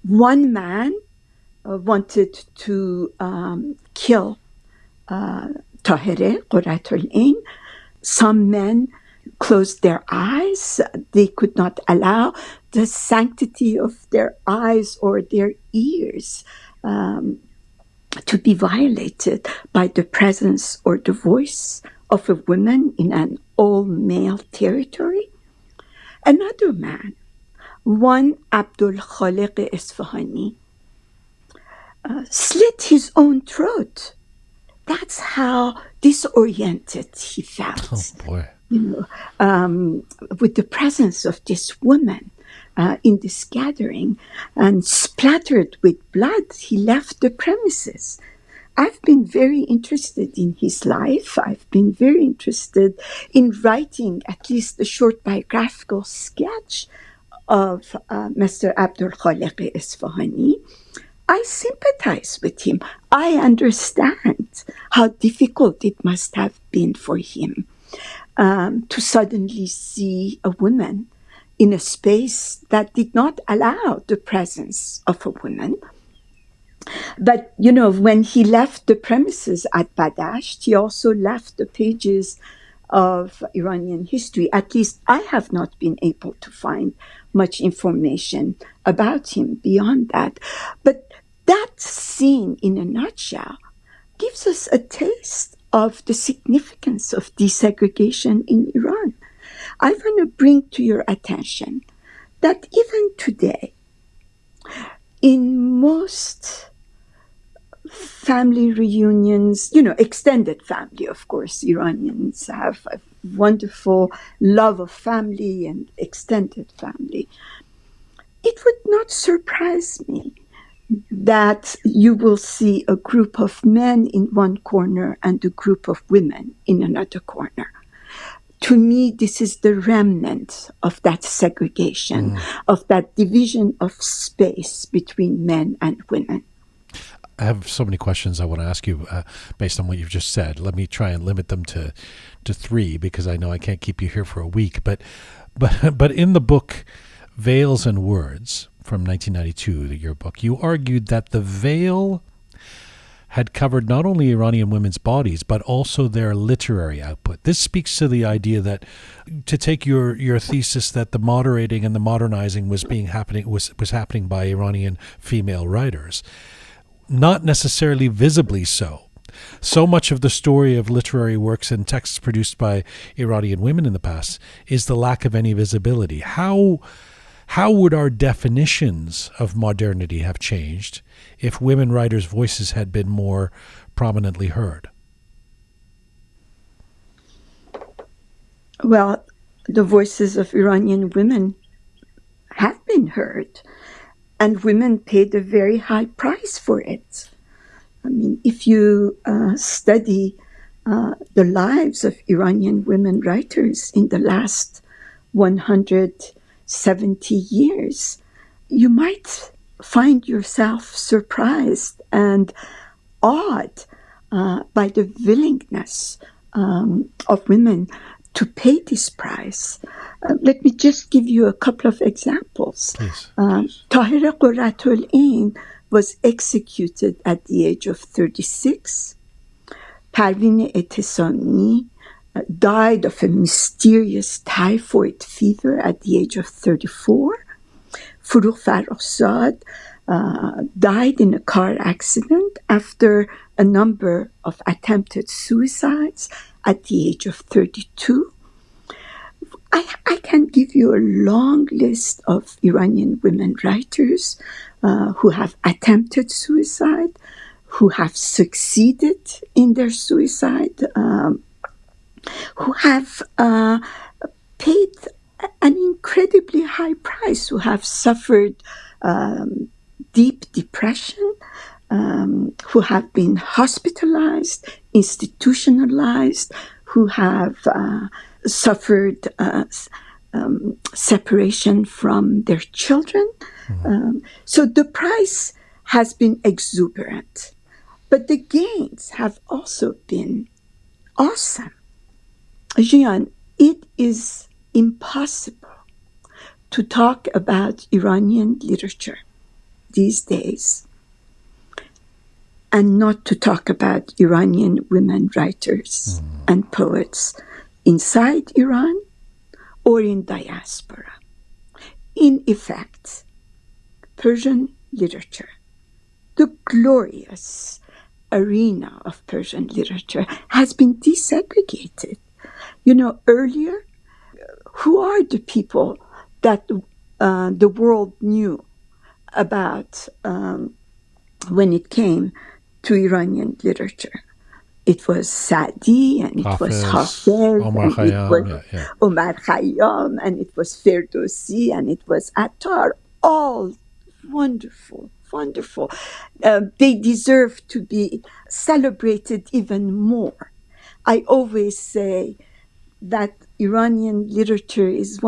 One man wanted to kill Tahirih, Qurratul Ain. Some men closed their eyes. They could not allow the sanctity of their eyes or their ears to be violated by the presence or the voice of a woman in an all-male territory. Another man, one Abdul Khaliq Isfahani, slit his own throat. That's how disoriented he felt. Oh, boy. With the presence of this woman in this gathering, and splattered with blood, he left the premises. I've been very interested in his life. I've been very interested in writing at least a short biographical sketch of Mr. Abdul Khaliq Isfahani. I sympathize with him. I understand how difficult it must have been for him to suddenly see a woman in a space that did not allow the presence of a woman. But, when he left the premises at Badasht, he also left the pages of Iranian history. At least I have not been able to find much information about him beyond that. But that scene, in a nutshell, gives us a taste of the significance of desegregation in Iran. I want to bring to your attention that even today, in most family reunions, extended family, of course, Iranians have a wonderful love of family and extended family. It would not surprise me that you will see a group of men in one corner and a group of women in another corner. To me, this is the remnant of that segregation, of that division of space between men and women. I have so many questions I want to ask you based on what you've just said. Let me try and limit them to three, because I know I can't keep you here for a week. But in the book Veils and Words from 1992, your book, you argued that the veil had covered not only Iranian women's bodies, but also their literary output. This speaks to the idea that, to take your thesis, that the moderating and the modernizing was happening by Iranian female writers. Not necessarily visibly so. So much of the story of literary works and texts produced by Iranian women in the past is the lack of any visibility. How would our definitions of modernity have changed if women writers' voices had been more prominently heard? Well, the voices of Iranian women have been heard, and women paid a very high price for it. I mean, if you study the lives of Iranian women writers in the last 170 years, you might find yourself surprised and awed by the willingness of women to pay this price. Let me just give you a couple of examples. Tahir Qurratul Ain was executed at the age of 36. Parveen Etesami died of a mysterious typhoid fever at the age of 34. Forugh Farrokhzad died in a car accident after a number of attempted suicides at the age of 32. I can give you a long list of Iranian women writers who have attempted suicide, who have succeeded in their suicide, who have paid an incredibly high price, who have suffered deep depression, who have been hospitalized, institutionalized, who have suffered separation from their children. So the price has been exuberant, but the gains have also been awesome. Jian, it is impossible to talk about Iranian literature these days and not to talk about Iranian women writers and poets inside Iran or in diaspora. In effect, Persian literature, the glorious arena of Persian literature, has been desegregated. Earlier, who are the people that the world knew about when it came to Iranian literature? It was Sa'di, and it was Hafiz, Omar Khayyam, Omar Khayyam, and it was Ferdowsi, and it was Attar. All wonderful, wonderful. They deserve to be celebrated even more. I always say that Iranian literature is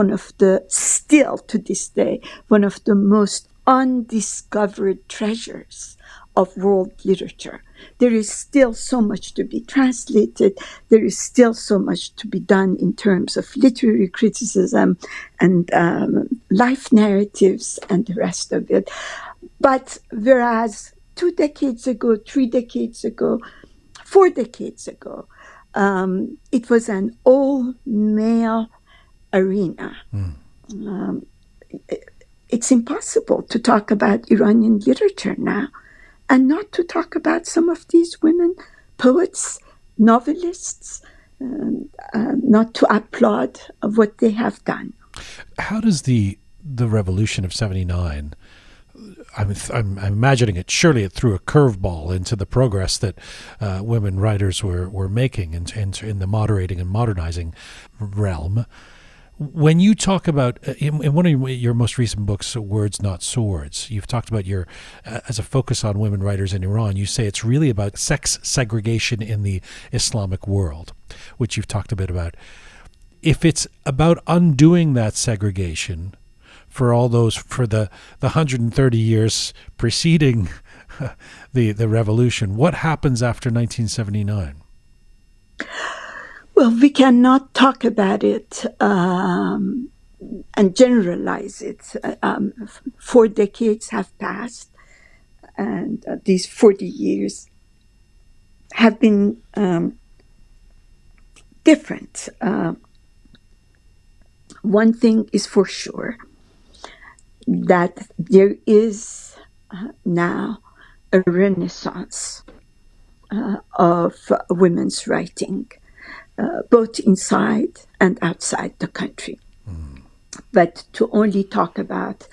still to this day, one of the most undiscovered treasures of world literature. There is still so much to be translated. There is still so much to be done in terms of literary criticism and life narratives and the rest of it. But whereas 2 decades ago, 3 decades ago, 4 decades ago, it was an all-male arena. It's impossible to talk about Iranian literature now and not to talk about some of these women, poets, novelists, not to applaud of what they have done. How does the the revolution of 79, I'm imagining it. Surely it threw a curveball into the progress that women writers were making in the moderating and modernizing realm. When you talk about, in one of your most recent books, Words Not Swords, you've talked about as a focus on women writers in Iran, you say it's really about sex segregation in the Islamic world, which you've talked a bit about. If it's about undoing that segregation for the 130 years preceding the revolution, what happens after 1979? Well, we cannot talk about it and generalize it. 4 decades have passed, and these 40 years have been different. One thing is for sure, that there is now a renaissance of women's writing, both inside and outside the country. But to only talk about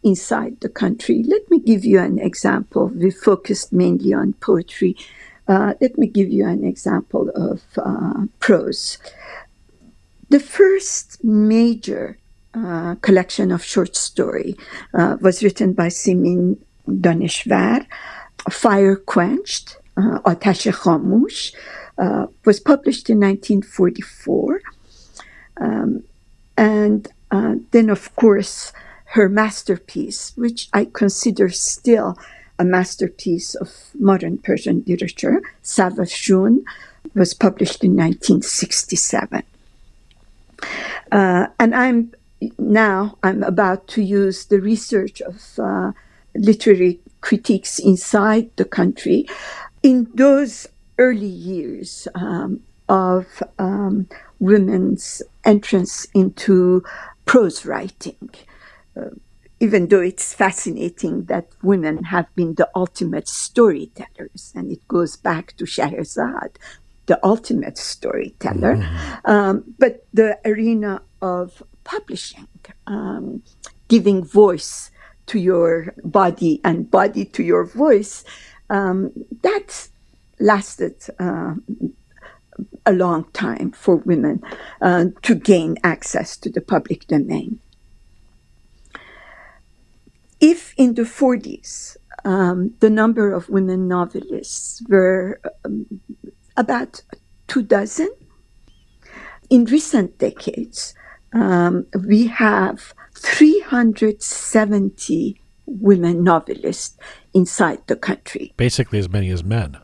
inside the country, let me give you an example. We focused mainly on poetry. Let me give you an example of prose. The first major collection of short story was written by Simin Daneshvar, Fire Quenched, Atash Khamush, was published in 1944. And then, of course, her masterpiece, which I consider still a masterpiece of modern Persian literature, Savashun, was published in 1967. And I'm about to use the research of literary critiques inside the country. In those early years of women's entrance into prose writing, even though it's fascinating that women have been the ultimate storytellers, and it goes back to Scheherazade, the ultimate storyteller, but the arena of publishing, giving voice to your body and body to your voice, that lasted a long time for women to gain access to the public domain. If in the 40s, the number of women novelists were about 24, in recent decades, we have 370 women novelists inside the country. Basically as many as men.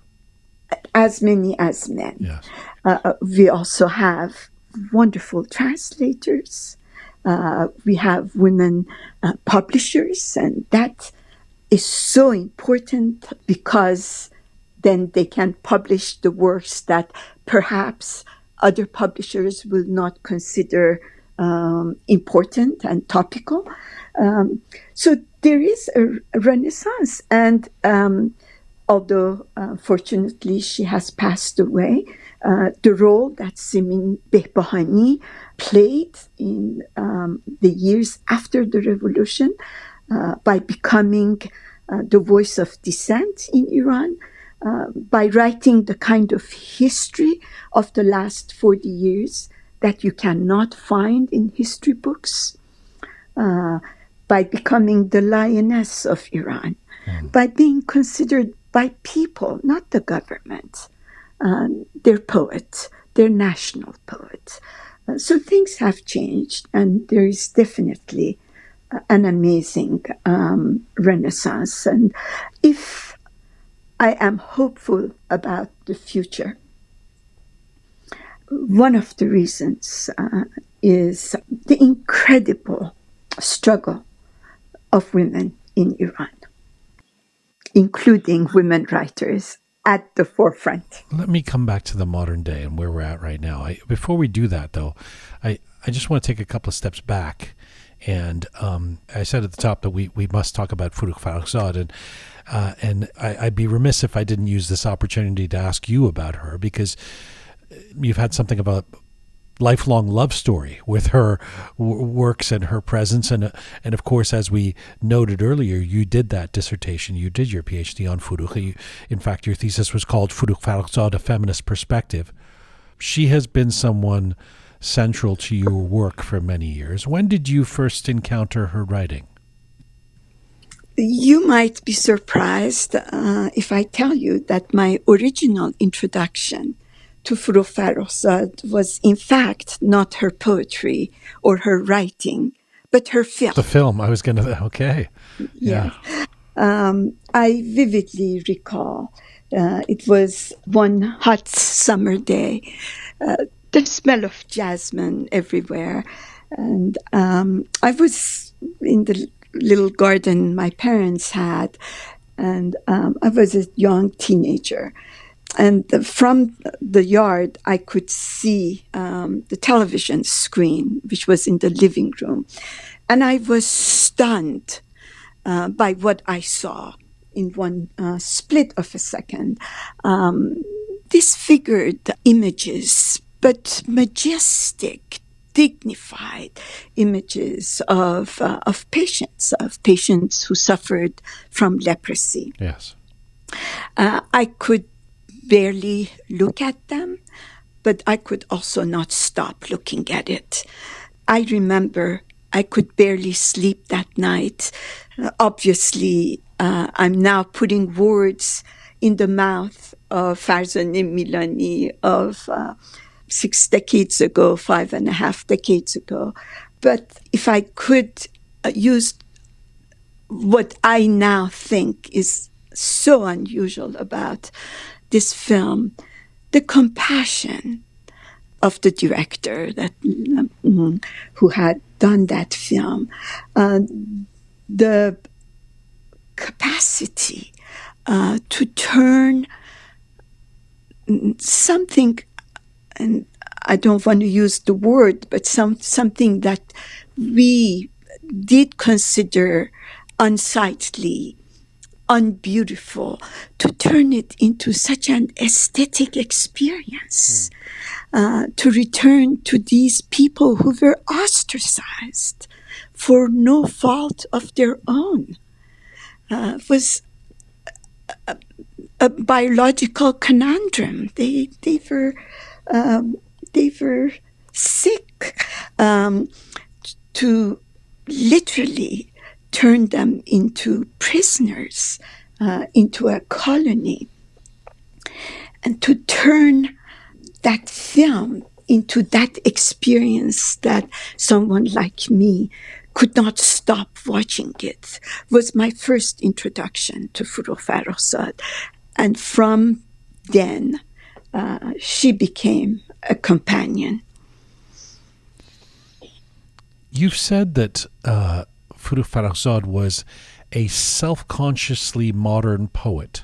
As many as men. Yes. We also have wonderful translators. We have women publishers, and that is so important because then they can publish the works that perhaps other publishers will not consider important and topical. So there is a renaissance, and although fortunately she has passed away, the role that Simin Behbahani played in the years after the revolution by becoming the voice of dissent in Iran, by writing the kind of history of the last 40 years that you cannot find in history books, by becoming the lioness of Iran, by being considered by people, not the government, their poet, their national poet. So things have changed, and there is definitely an amazing renaissance. And if I am hopeful about the future, one of the reasons is the incredible struggle of women in Iran, including women writers at the forefront. Let me come back to the modern day and where we're at right now. Before we do that, though, I just want to take a couple of steps back. And I said at the top that we must talk about Forugh Farrokhzad, and I'd be remiss if I didn't use this opportunity to ask you about her, because you've had something about lifelong love story with her works and her presence. And of course, as we noted earlier, you did that dissertation. You did your PhD on Forugh. In fact, your thesis was called Forugh Farrokhzad, A Feminist Perspective. She has been someone central to your work for many years. When did you first encounter her writing? You might be surprised if I tell you that my original introduction to Forugh Farrokhzad was in fact not her poetry or her writing, but her film. The film, I was going to, okay. Yeah. I vividly recall it was one hot summer day, the smell of jasmine everywhere. And I was in the little garden my parents had, and I was a young teenager. And from the yard, I could see the television screen, which was in the living room. And I was stunned by what I saw in one split of a second. Disfigured images, but majestic, dignified images of patients who suffered from leprosy. Yes. I could barely look at them, but I could also not stop looking at it. I remember I could barely sleep that night. Obviously, I'm now putting words in the mouth of Farzaneh Milani of 6 decades ago, 5.5 decades ago. But if I could use what I now think is so unusual about this film, the compassion of the director that who had done that film, the capacity to turn something, and I don't want to use the word, but something that we did consider unsightly, unbeautiful, to turn it into such an aesthetic experience, to return to these people who were ostracized for no fault of their own, was a biological conundrum. They were sick. To literally turn them into prisoners, into a colony, and to turn that film into that experience that someone like me could not stop watching it was my first introduction to Forugh Farrokhzad. And from then, she became a companion. You've said that Forugh Farrokhzad was a self-consciously modern poet.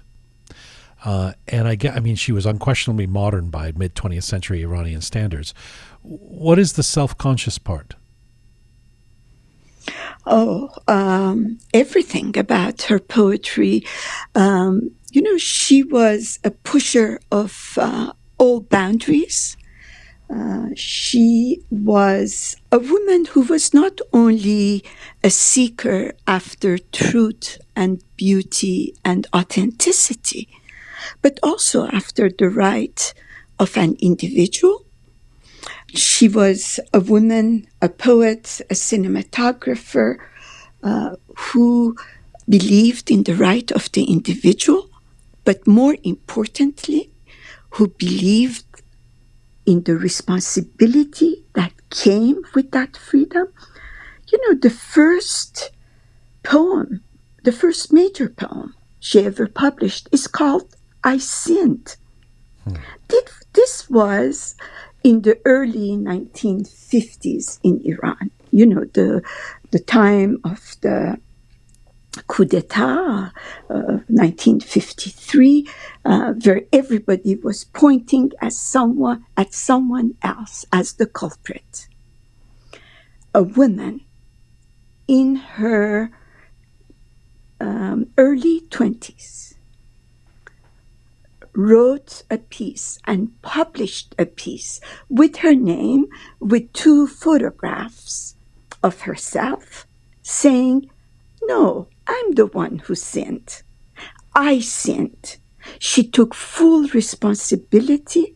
And I mean, she was unquestionably modern by mid-20th century Iranian standards. What is the self-conscious part? Everything about her poetry. She was a pusher of all boundaries. She was a woman who was not only a seeker after truth and beauty and authenticity, but also after the right of an individual. She was a woman, a poet, a cinematographer who believed in the right of the individual, but more importantly, who believed in the responsibility that came with that freedom. The first poem, the first major poem she ever published is called I Sinned. This was in the early 1950s in Iran, the time of the coup d'etat of 1953, where everybody was pointing at someone else as the culprit. A woman in her early 20s wrote a piece and published a piece with her name, with 2 photographs of herself, saying, "No, I'm the one who sinned. I sinned." She took full responsibility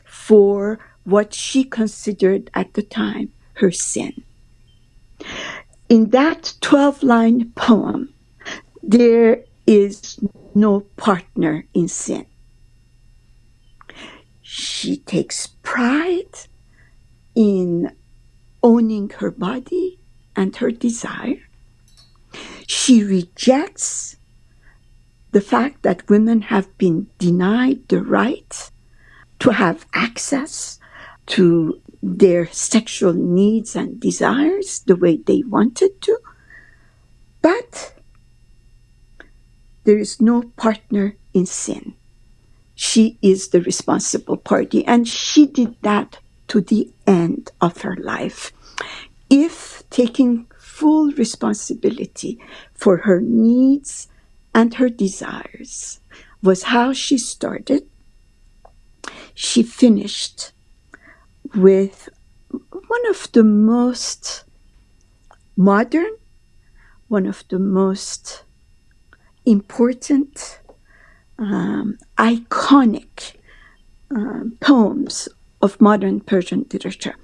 for what she considered at the time her sin. In that 12-line poem, there is no partner in sin. She takes pride in owning her body and her desire. She rejects the fact that women have been denied the right to have access to their sexual needs and desires the way they wanted to. But there is no partner in sin. She is the responsible party, and she did that to the end of her life. If taking full responsibility for her needs and her desires was how she started, she finished with one of the most modern, one of the most important, iconic poems of modern Persian literature.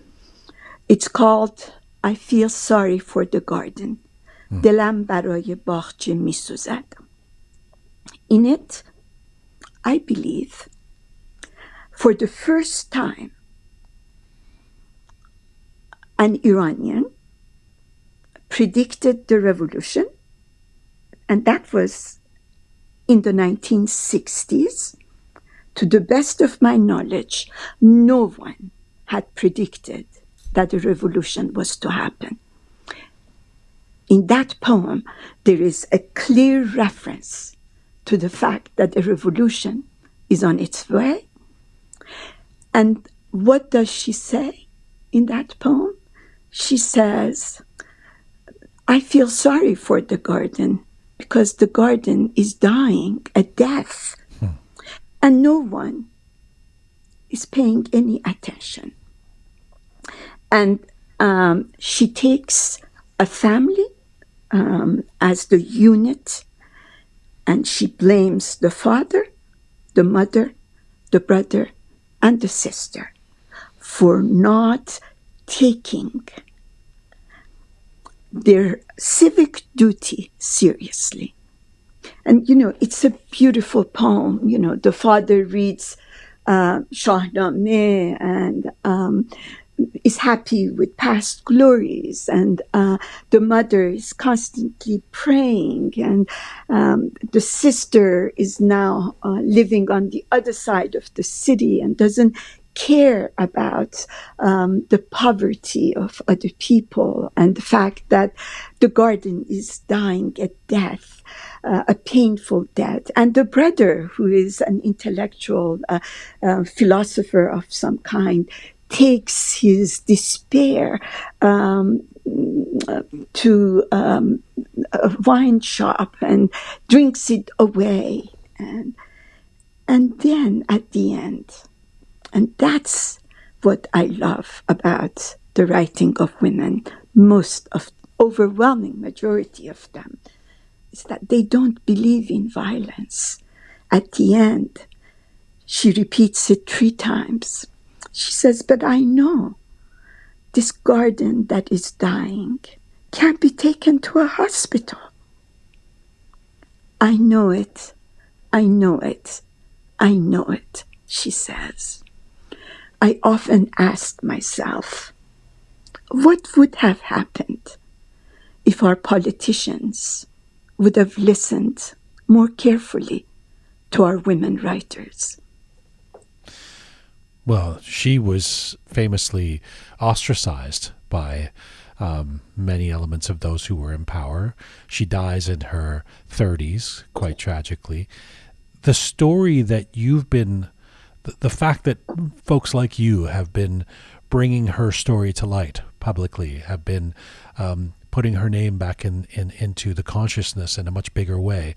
It's called "I Feel Sorry for the Garden." دلم برای باغچه می‌سوزد. In it, I believe, for the first time, an Iranian predicted the revolution, and that was in the 1960s. To the best of my knowledge, no one had predicted that a revolution was to happen. In that poem, there is a clear reference to the fact that a revolution is on its way. And what does she say in that poem? She says, "I feel sorry for the garden because the garden is dying a death, and no one is paying any attention." And she takes a family as the unit, and she blames the father, the mother, the brother, and the sister for not taking their civic duty seriously. And, it's a beautiful poem. The father reads Shahnameh and is happy with past glories, and the mother is constantly praying, and the sister is now living on the other side of the city and doesn't care about the poverty of other people and the fact that the garden is dying a death, a painful death. And the brother, who is an intellectual philosopher of some kind, takes his despair to a wine shop and drinks it away. And then at the end, and that's what I love about the writing of women, overwhelming majority of them, is that they don't believe in violence. At the end, she repeats it 3 times. She says, "But I know this garden that is dying can't be taken to a hospital. I know it, I know it, I know it," she says. I often ask myself, what would have happened if our politicians would have listened more carefully to our women writers? Well, she was famously ostracized by many elements of those who were in power. She dies in her 30s, quite tragically. The story that you've been, the fact that folks like you have been bringing her story to light publicly, have been putting her name back into the consciousness in a much bigger way.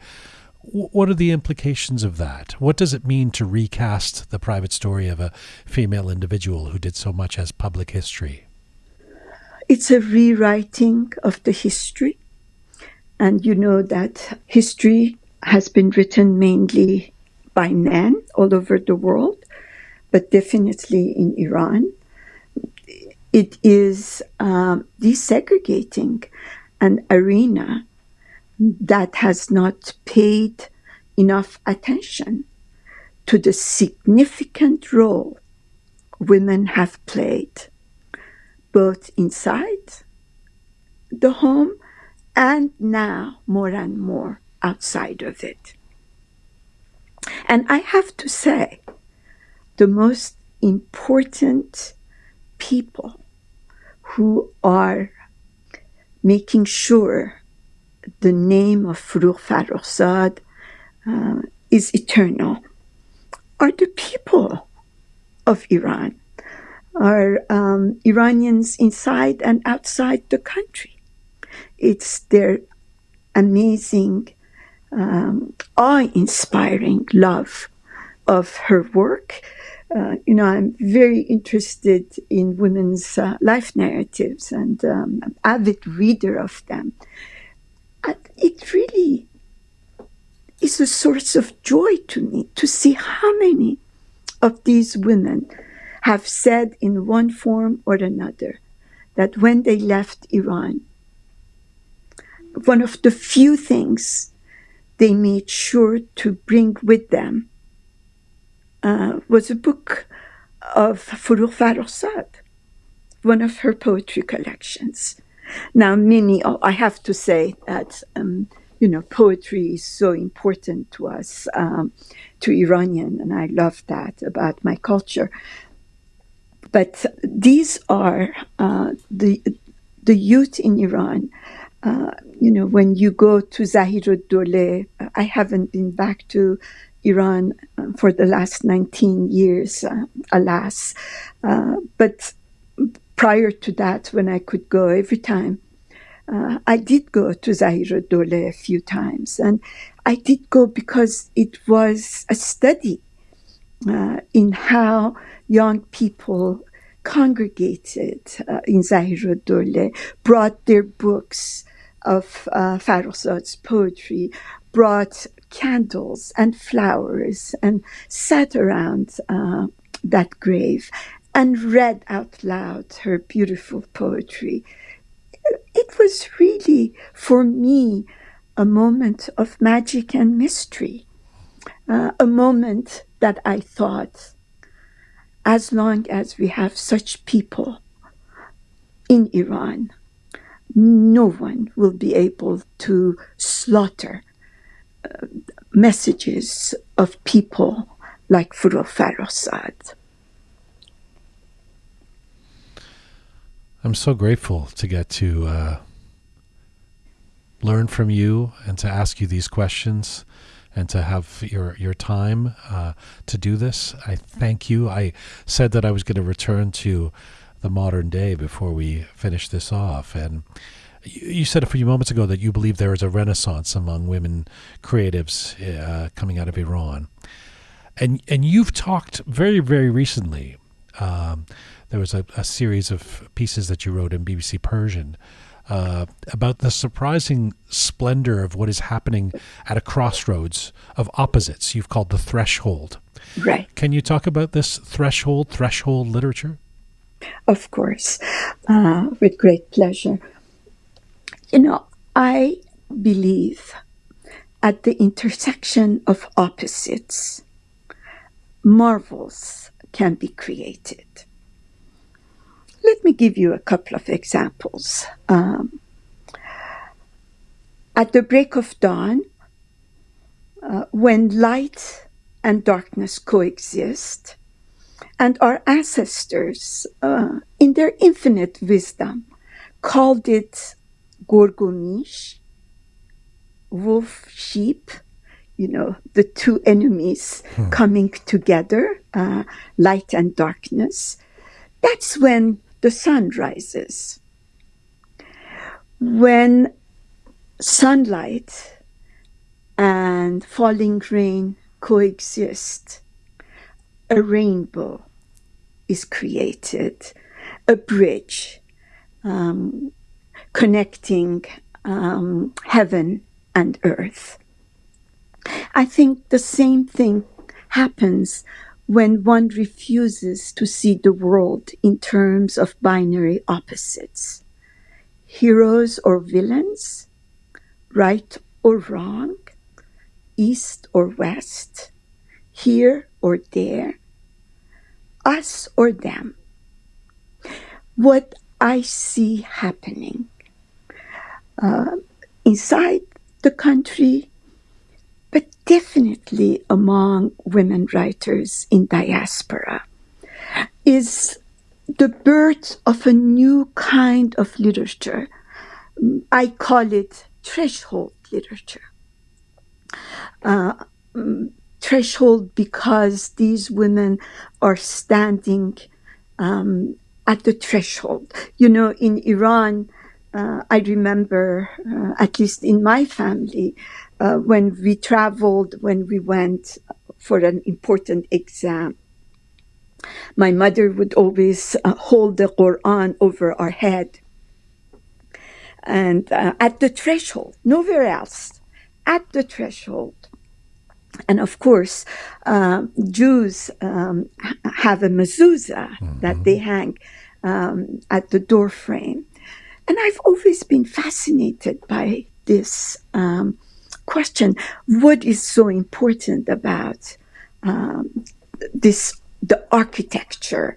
What are the implications of that? What does it mean to recast the private story of a female individual who did so much as public history? It's a rewriting of the history. And you know that history has been written mainly by men all over the world, but definitely in Iran. It is desegregating an arena that has not paid enough attention to the significant role women have played, both inside the home and now more and more outside of it. And I have to say, the most important people who are making sure the name of Forugh Farrokhzad is eternal are the people of Iran, are Iranians inside and outside the country. It's their amazing, awe-inspiring love of her work. I'm very interested in women's life narratives and an avid reader of them. It really is a source of joy to me to see how many of these women have said in one form or another that when they left Iran, one of the few things they made sure to bring with them was a book of Forugh Farrokhzad, one of her poetry collections. Now, I have to say that, poetry is so important to us, to Iranian, and I love that about my culture. But these are the youth in Iran. When you go to Zahir-ud-Dawleh, I haven't been back to Iran for the last 19 years, alas. But prior to that, when I could go every time, I did go to Zahir-ud-Dawleh a few times. And I did go because it was a study in how young people congregated in Zahir-ud-Dawleh, brought their books of Farrokhzad's poetry, brought candles and flowers and sat around that grave and read out loud her beautiful poetry. It was really, for me, a moment of magic and mystery, a moment that I thought, as long as we have such people in Iran, no one will be able to slaughter messages of people like Forugh Farrokhzad. I'm so grateful to get to learn from you and to ask you these questions and to have your time to do this. I thank you. I said that I was going to return to the modern day before we finish this off. And you said a few moments ago that you believe there is a renaissance among women creatives coming out of Iran. And you've talked very, very recently. There was a series of pieces that you wrote in BBC Persian about the surprising splendor of what is happening at a crossroads of opposites you've called the threshold. Right. Can you talk about this threshold literature? Of course, with great pleasure. I believe at the intersection of opposites, marvels can be created. Let me give you a couple of examples. At the break of dawn, when light and darkness coexist, and our ancestors, in their infinite wisdom, called it Ghomeshi, wolf, sheep, the two enemies coming together, light and darkness. That's when the sun rises. When sunlight and and falling rain coexist. A rainbow is created, a bridge connecting heaven and earth. I think the same thing happens when one refuses to see the world in terms of binary opposites. Heroes or villains, right or wrong, east or west, here or there, us or them. What I see happening inside the country, but definitely among women writers in diaspora, is the birth of a new kind of literature. I call it threshold literature. Threshold because these women are standing at the threshold. You know, in Iran, I remember, at least in my family, when we traveled, when we went for an important exam, my mother would always hold the Quran over our head. And at the threshold, nowhere else, at the threshold. And of course, Jews have a mezuzah that they hang at the door frame. And I've always been fascinated by this question. What is so important about the architecture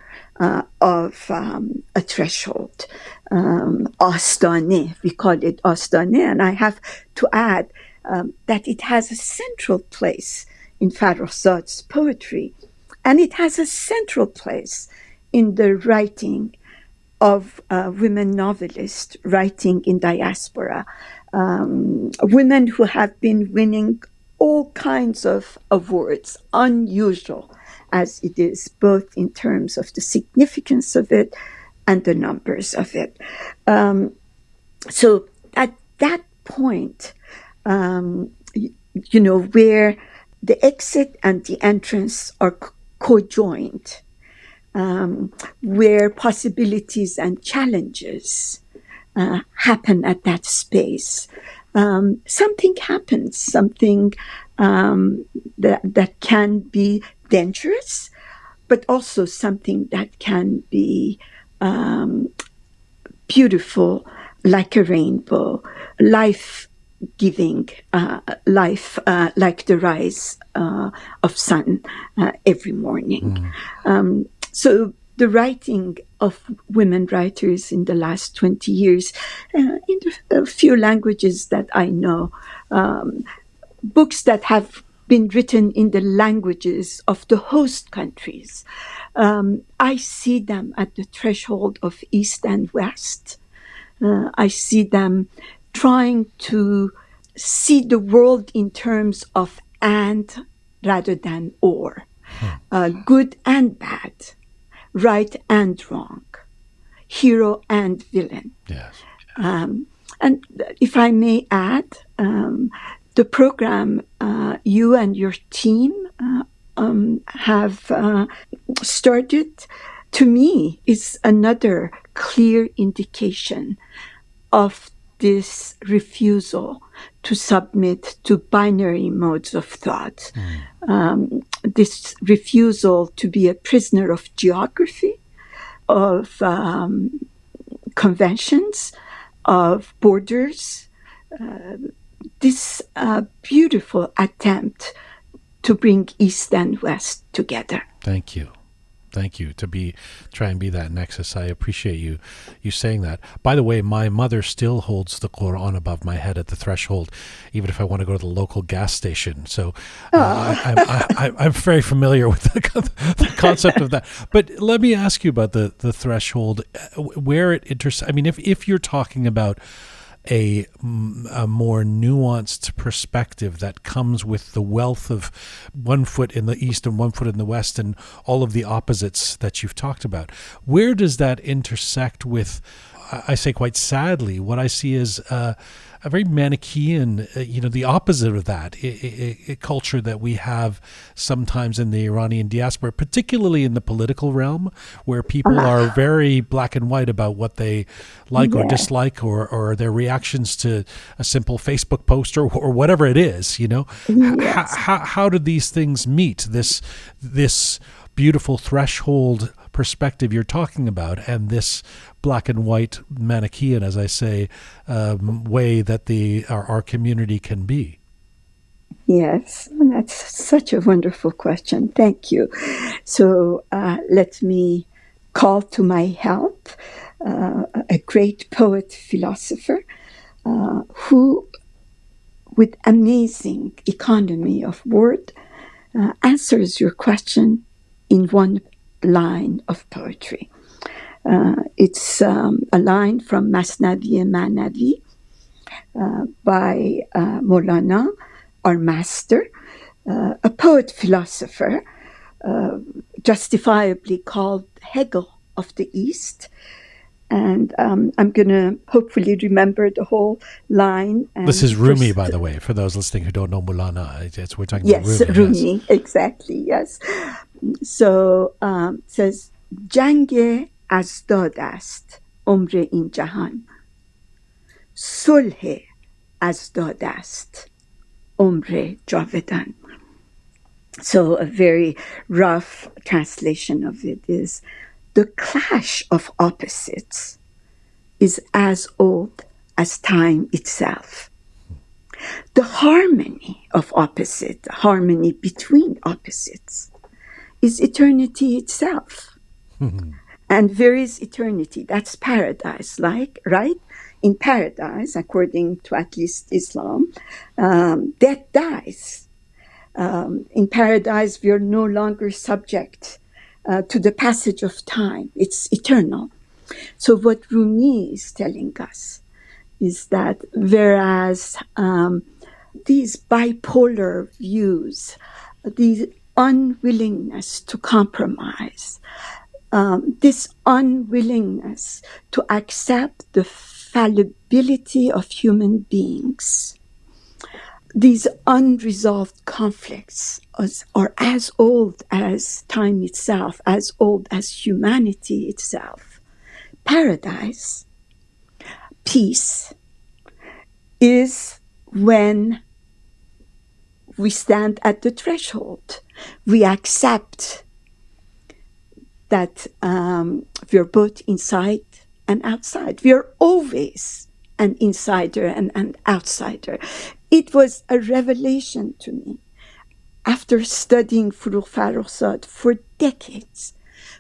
of a threshold? Astane, we call it Astane. And I have to add that it has a central place in Farrokhzad's poetry, and it has a central place in the writing of women novelists writing in diaspora, women who have been winning all kinds of awards, unusual as it is, both in terms of the significance of it and the numbers of it. So at that point, you know, where the exit and the entrance are co-joined, where possibilities and challenges happen at that space, something happens, something that can be dangerous, but also something that can be beautiful, like a rainbow, life-giving, life like the rise of sun every morning. So the writing of women writers in the last 20 years, in a few languages that I know, books that have been written in the languages of the host countries, I see them at the threshold of East and West. I see them trying to see the world in terms of and rather than or, good and bad, right and wrong, hero and villain. Yes. And if I may add, the program you and your team have started, to me, is another clear indication of this refusal to submit to binary modes of thought, this refusal to be a prisoner of geography, of conventions, of borders, this beautiful attempt to bring East and West together. Thank you. Thank you. Try and be that nexus. I appreciate you saying that. By the way, my mother still holds the Quran above my head at the threshold, even if I want to go to the local gas station. So I'm very familiar with the concept of that. But let me ask you about the threshold, where it intersects. I mean, if you're talking about a more nuanced perspective that comes with the wealth of 1 foot in the East and 1 foot in the West and all of the opposites that you've talked about. Where does that intersect with I say quite sadly, what I see is a very Manichaean, the opposite of that, a culture that we have sometimes in the Iranian diaspora, particularly in the political realm, where people are very black and white about what they like or dislike, or their reactions to a simple Facebook post or whatever it is. How do these things meet? This beautiful threshold perspective you're talking about, and this black and white Manichaean, as I say, way that our community can be? Yes, that's such a wonderful question. Thank you. So let me call to my help a great poet, philosopher, who, with amazing economy of word, answers your question in one line of poetry. It's a line from Masnavi Manavi by Maulana, our master, a poet-philosopher, justifiably called Hegel of the East. And I'm going to hopefully remember the whole line. This is Rumi, by the way, for those listening who don't know Maulana. We're talking about Rumi. Yes, Rumi, exactly, yes. So says, جنگ ازداد است عمر این جهان صلح ازداد است عمر جاودان. So a very rough translation of it is, the clash of opposites is as old as time itself. The harmony of opposites, the harmony between opposites, is eternity itself. And where is eternity? That's paradise, right? In paradise, according to at least Islam, death dies. In paradise, we are no longer subject to the passage of time. It's eternal. So what Rumi is telling us is that whereas these bipolar views, the unwillingness to compromise, this unwillingness to accept the fallibility of human beings, these unresolved conflicts are as old as time itself, as old as humanity itself. Paradise, peace, is when we stand at the threshold. We accept that we're both inside and outside. We are always an insider and an outsider. It was a revelation to me after studying Forugh Farrokhzad for decades,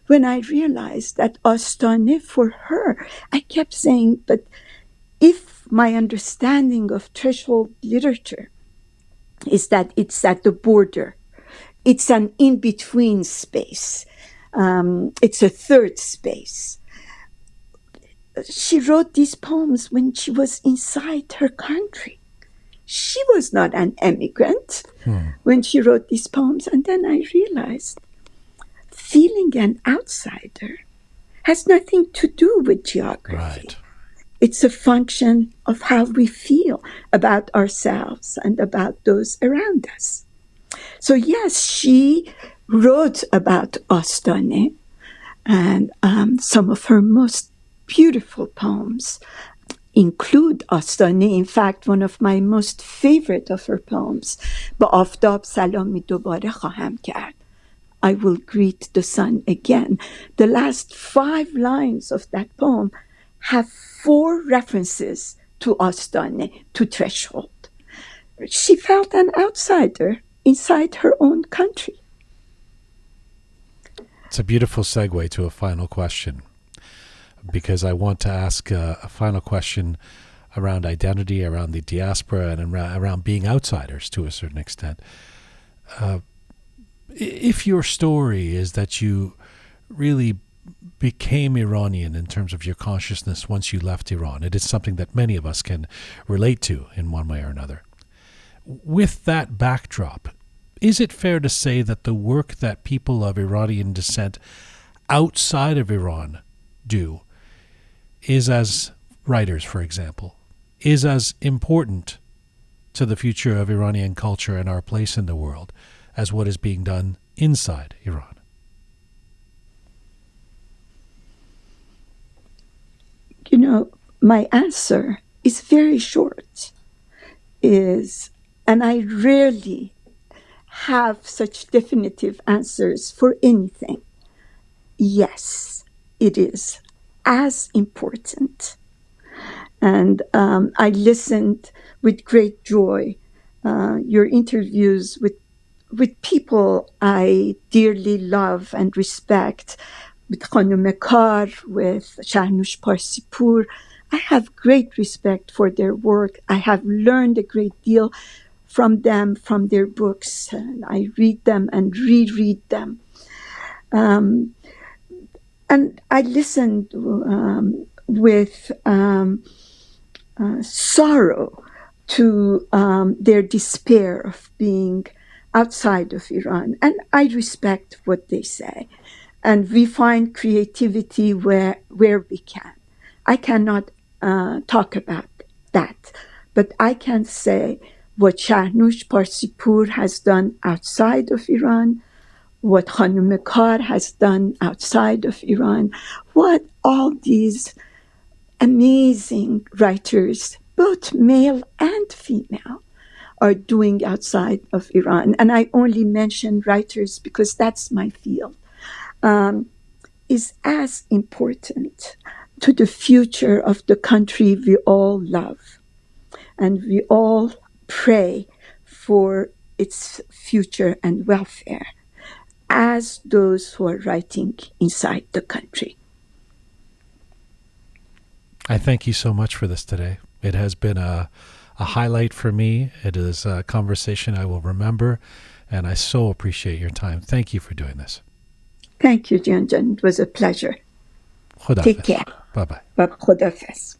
when I realized that Astane, for her, I kept saying, but if my understanding of threshold literature is that it's at the border, it's an in-between space, it's a third space. She wrote these poems when she was inside her country. She was not an emigrant when she wrote these poems. And then I realized feeling an outsider has nothing to do with geography. Right. It's a function of how we feel about ourselves and about those around us. So yes, she wrote about Astane, and some of her most beautiful poems include Astane. In fact, one of my most favorite of her poems, با آفتاب سلامی دوباره خواهم کرد, I will greet the sun again. The last 5 lines of that poem have 4 references to Astane, to threshold. She felt an outsider inside her own country. It's a beautiful segue to a final question, because I want to ask a final question around identity, around the diaspora, and around being outsiders to a certain extent. If your story is that you really became Iranian in terms of your consciousness once you left Iran, it is something that many of us can relate to in one way or another. With that backdrop, is it fair to say that the work that people of Iranian descent outside of Iran do is as writers, for example, is as important to the future of Iranian culture and our place in the world as what is being done inside Iran? You know, my answer is very short. And I rarely have such definitive answers for anything. Yes, it is as important. And I listened with great joy your interviews with people I dearly love and respect, with Khanum Kar, with Shahnoush Parsipur. I have great respect for their work. I have learned a great deal from them, from their books, and I read them and reread them. And I listened with sorrow to their despair of being outside of Iran. And I respect what they say. And we find creativity where we can. I cannot talk about that, but I can say what Shahnoush Parsipur has done outside of Iran, what Khanum Kar has done outside of Iran, what all these amazing writers, both male and female, are doing outside of Iran. And I only mention writers because that's my field. Is as important to the future of the country we all love. And we all pray for its future and welfare as those who are writing inside the country. I thank you so much for this today. It has been a highlight for me. It is a conversation I will remember, and I so appreciate your time. Thank you for doing this. Thank you, Jian. It was a pleasure. Khudafiz. Take care. Bye-bye. Khudafiz.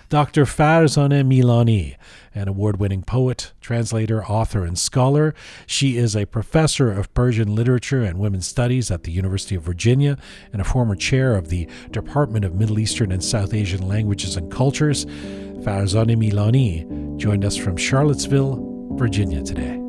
Dr. Farzaneh Milani, an award-winning poet, translator, author, and scholar. She is a professor of Persian literature and women's studies at the University of Virginia and a former chair of the Department of Middle Eastern and South Asian Languages and Cultures. Farzaneh Milani joined us from Charlottesville, Virginia today.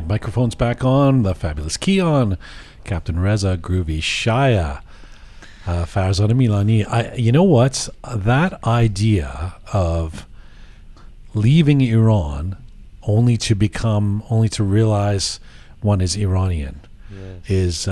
Microphone's back on, the fabulous key on. Captain Reza Groovy Shaya, Farzaneh Milani. You know what? That idea of leaving Iran only to realize one is Iranian, yes,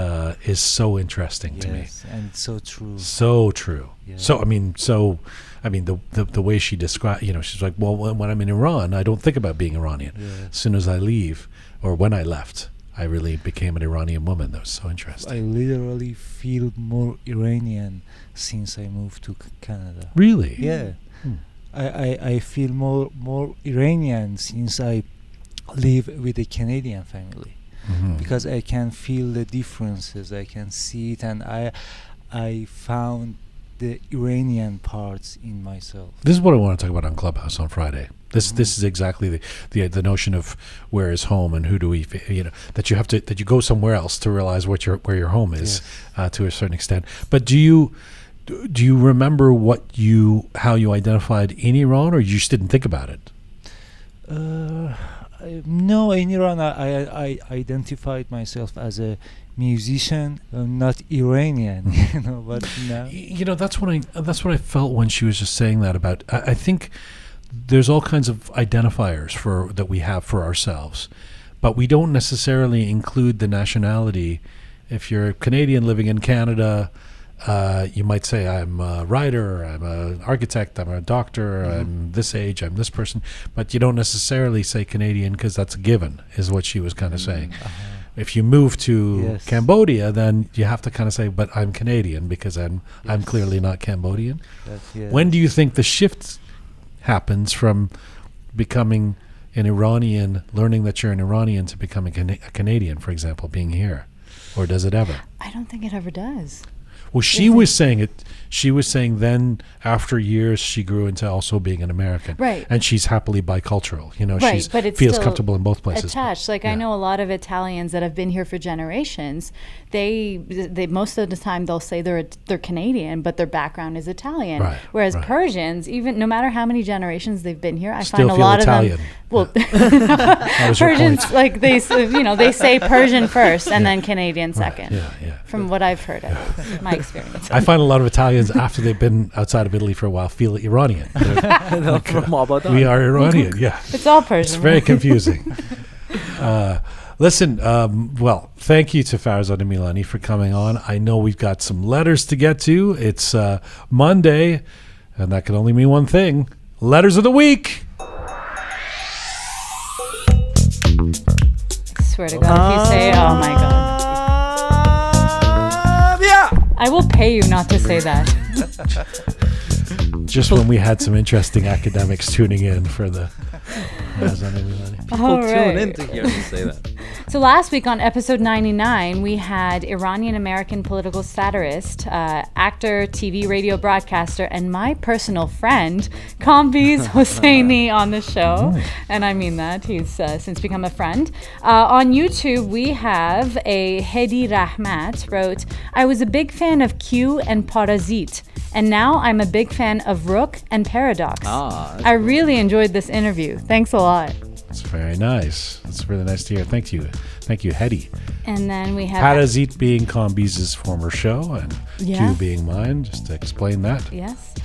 is so interesting to me. Yes, and so true. So true. Yeah. The way she described, she's like, well, when I'm in Iran, I don't think about being Iranian. Yeah. As soon as I leave, or when I left, I really became an Iranian woman. That was so interesting. I literally feel more Iranian since I moved to Canada. Really? Yeah. I feel more Iranian since I live with a Canadian family, because I can feel the differences. I can see it, and I found the Iranian parts in myself. This is what I want to talk about on Clubhouse on Friday. This is exactly the notion of where is home and who do we, that you go somewhere else to realize where your home is, yes, to a certain extent. But do you remember how you identified in Iran, or you just didn't think about it? No, in Iran I identified myself as a musician, not Iranian. But no. That's what I felt when she was just saying that about. I think there's all kinds of identifiers that we have for ourselves, but we don't necessarily include the nationality. If you're a Canadian living in Canada, you might say, I'm a writer, I'm an architect, I'm a doctor, I'm this age, I'm this person, but you don't necessarily say Canadian because that's a given, is what she was kind of saying. If you move to Cambodia, then you have to kind of say, but I'm Canadian because I'm clearly not Cambodian. When do you think the shift happens from becoming an Iranian, learning that you're an Iranian, to becoming a Canadian, for example, being here? Or does it ever? I don't think it ever does. Well, she was saying it. She was saying then, after years, she grew into also being an American. Right. And she's happily bicultural. You know, right, she but it's feels still comfortable in both places. Attached. Like, I know a lot of Italians that have been here for generations. They most of the time they'll say they're Canadian, but their background is Italian. Right, Whereas right. Persians, even no matter how many generations they've been here, I Still find a feel lot Italian. of them. Well, That was your Persians, point. like they say Persian first and then Canadian second. Yeah. From what I've heard, at least, my experience. I find a lot of Italians, after they've been outside of Italy for a while, feel Iranian. From Abadan. We are Iranian, yeah. It's all Persian. It's very confusing. Listen, well, thank you to Farzaneh Milani for coming on. I know we've got some letters to get to. It's Monday, and that can only mean one thing. Letters of the week. I swear to God, if you say, oh my God. I will pay you not to say that. Just when we had some interesting academics tuning in for the Farzaneh Milani. All Tune right. in to hear me say that. So last week on episode 99, we had Iranian-American political satirist, actor, TV, radio broadcaster, and my personal friend, Kambiz Hosseini, on the show. And I mean that. He's since become a friend. On YouTube, we have a Hedi Rahmat wrote, I was a big fan of Q and Parazit, and now I'm a big fan of Roqe and Paradox. I really enjoyed this interview. Thanks a lot. It's very nice. It's really nice to hear. Thank you, Hedi. And then we have Parazit being Kambiz's former show, and Yeah. Q being mine, just to explain that. Yes.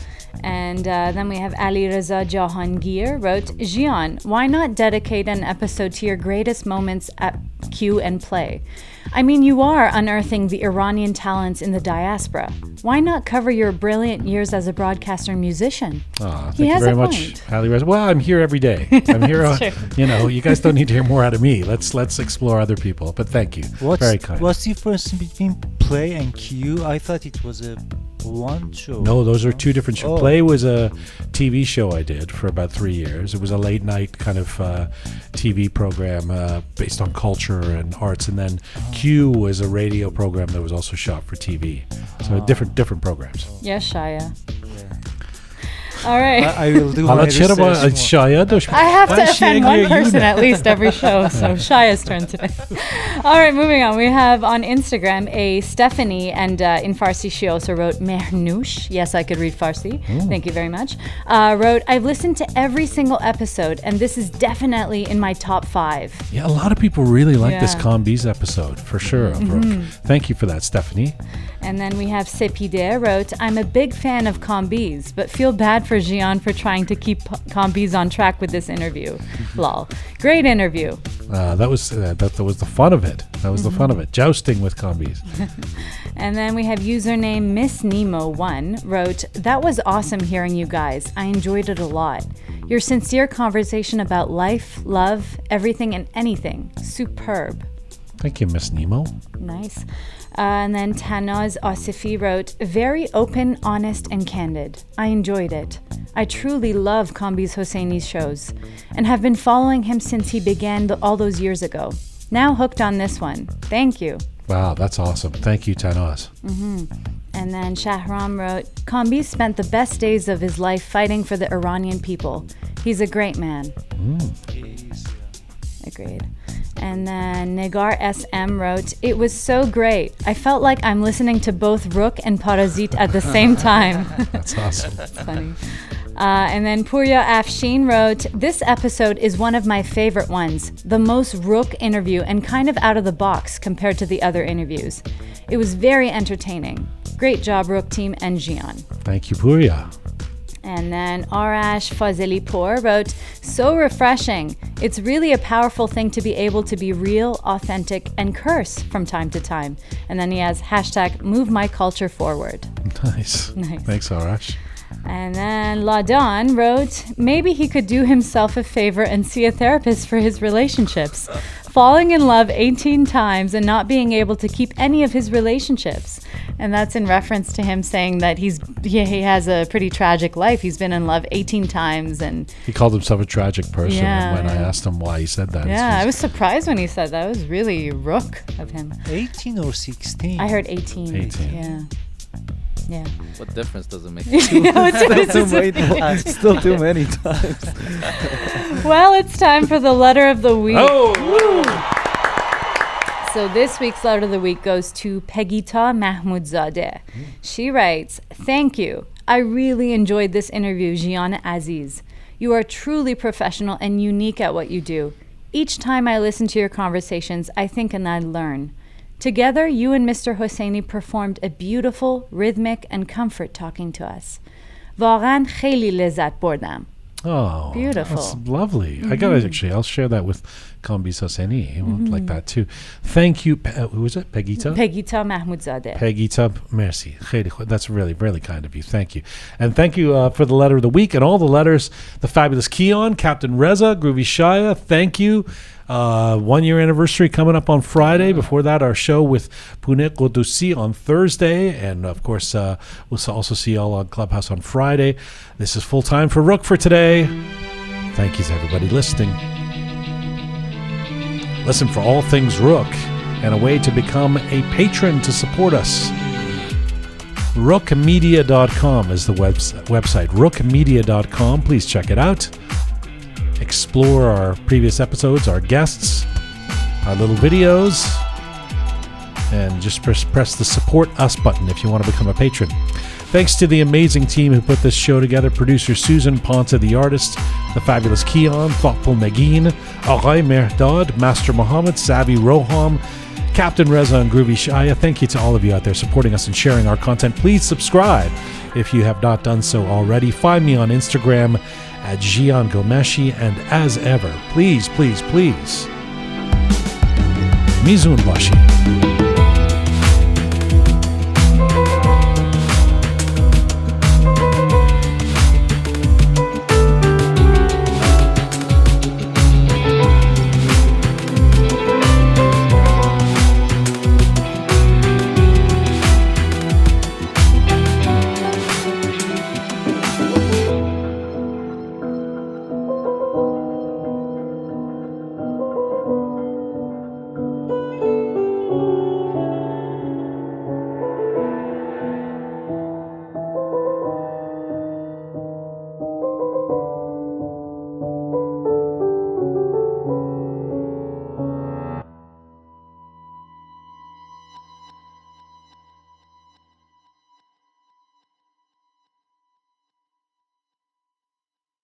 And then we have Ali Reza Jahangir wrote, Jian, why not dedicate an episode to your greatest moments at Q and Play? I mean, you are unearthing the Iranian talents in the diaspora. Why not cover your brilliant years as a broadcaster and musician? Oh, He thank you has very a much, point. Ali Reza. Well, I'm here every day. I'm here. You know, you guys don't need to hear more out of me. Let's explore other people. But thank you. Very kind. What's the difference between Play and Q? I thought it was a one show. No, those are two different shows. Oh. Play was a TV show I did for about 3 years. It was a late night kind of TV program based on culture and arts, and then Q was a radio program that was also shot for TV. So different programs. Yes, Shaya. All right. I will do my حالا research چرا با more. شاید داشت- I have to Why is she offend angry one at you person now? at least every show, so Shaya's turn today. All right, moving on. We have on Instagram a Stephanie, and in Farsi she also wrote Mehnoush. Yes, I could read Farsi. Thank you very much. Wrote, I've listened to every single episode, and this is definitely in my top 5. Yeah, a lot of people really like this Yeah. Kambiz episode, for sure. Of Roqe. Thank you for that, Stephanie. And then we have Sepide wrote, I'm a big fan of Kambiz, but feel bad for Jian for trying to keep Kambiz on track with this interview. Lol. Great interview. That was the fun of it. That was the fun of it. Jousting with Kambiz. And then we have username Miss Nemo1 wrote, that was awesome hearing you guys. I enjoyed it a lot. Your sincere conversation about life, love, everything and anything. Superb. Thank you, Miss Nemo. Nice. And then Tanaz Asifi wrote, very open, honest, and candid. I enjoyed it. I truly love Kambiz Hosseini's shows and have been following him since he began all those years ago. Now hooked on this one. Thank you. Wow, that's awesome. Thank you, Tanaz. And then Shahram wrote, Kambiz spent the best days of his life fighting for the Iranian people. He's a great man. Agreed. And then Negar SM wrote, it was so great. I felt like I'm listening to both Roqe and Parazit at the same time. That's awesome. That's funny. And then Purya Afshin wrote, this episode is one of my favorite ones. The most Roqe interview and kind of out of the box compared to the other interviews. It was very entertaining. Great job, Roqe Team and Jian. Thank you, Purya. And then Arash Fazelipour wrote, so refreshing. It's really a powerful thing to be able to be real, authentic, and curse from time to time. And then he has hashtag move my culture forward. Nice. Thanks, Arash. And then Ladan wrote, maybe he could do himself a favor and see a therapist for his relationships. Falling in love 18 times and not being able to keep any of his relationships. And that's in reference to him saying that he has a pretty tragic life. He's been in love 18 times. And he called himself a tragic person. Yeah, and when I asked him why he said that. Yeah, I was surprised when he said that. It was really rook of him. 18 or 16? I heard 18. 18. Yeah. Yeah. What difference does it make? Still too many times. Well, it's time for the letter of the week. Oh! So this week's letter of the week goes to Pegita Mahmoudzadeh. She writes, thank you. I really enjoyed this interview, Jian Aziz. You are truly professional and unique at what you do. Each time I listen to your conversations, I think and I learn. Together, you and Mr. Hosseini performed a beautiful, rhythmic, and comfort talking to us. واقعاً خیلی لذت بردم. Oh, beautiful. That's lovely. I got to I'll share that with Kambiz Hosseini. He won't like that too. Thank you. Who was it? Pegita? Pegita Mahmoudzadeh. Pegita, merci. That's really, really kind of you. Thank you. And thank you for the letter of the week and all the letters. The fabulous Keon, Captain Reza, Groovy Shaya, thank you. 1 year anniversary coming up on Friday. Before that, our show with Punet Qodusi on Thursday. And of course, we'll also see you all on Clubhouse on Friday. This is full time for Roqe for today. Thank you to everybody listening. Listen for all things Roqe and a way to become a patron to support us. Roqemedia.com is the website. Roqemedia.com. Please check it out. Explore our previous episodes, our guests, our little videos, and just press the support us button if you want to become a patron. Thanks to the amazing team who put this show together. Producer Susan Ponta, the artist, the fabulous Keon, thoughtful Nagin, Aray Mehrdad, Master Muhammad, Savvy Roham, Captain Reza, and Groovy Shaya. Thank you to all of you out there supporting us and sharing our content. Please subscribe if you have not done so already. Find me on Instagram at Jian Ghomeshi, and as ever, please, please, please, Mizun Bashi.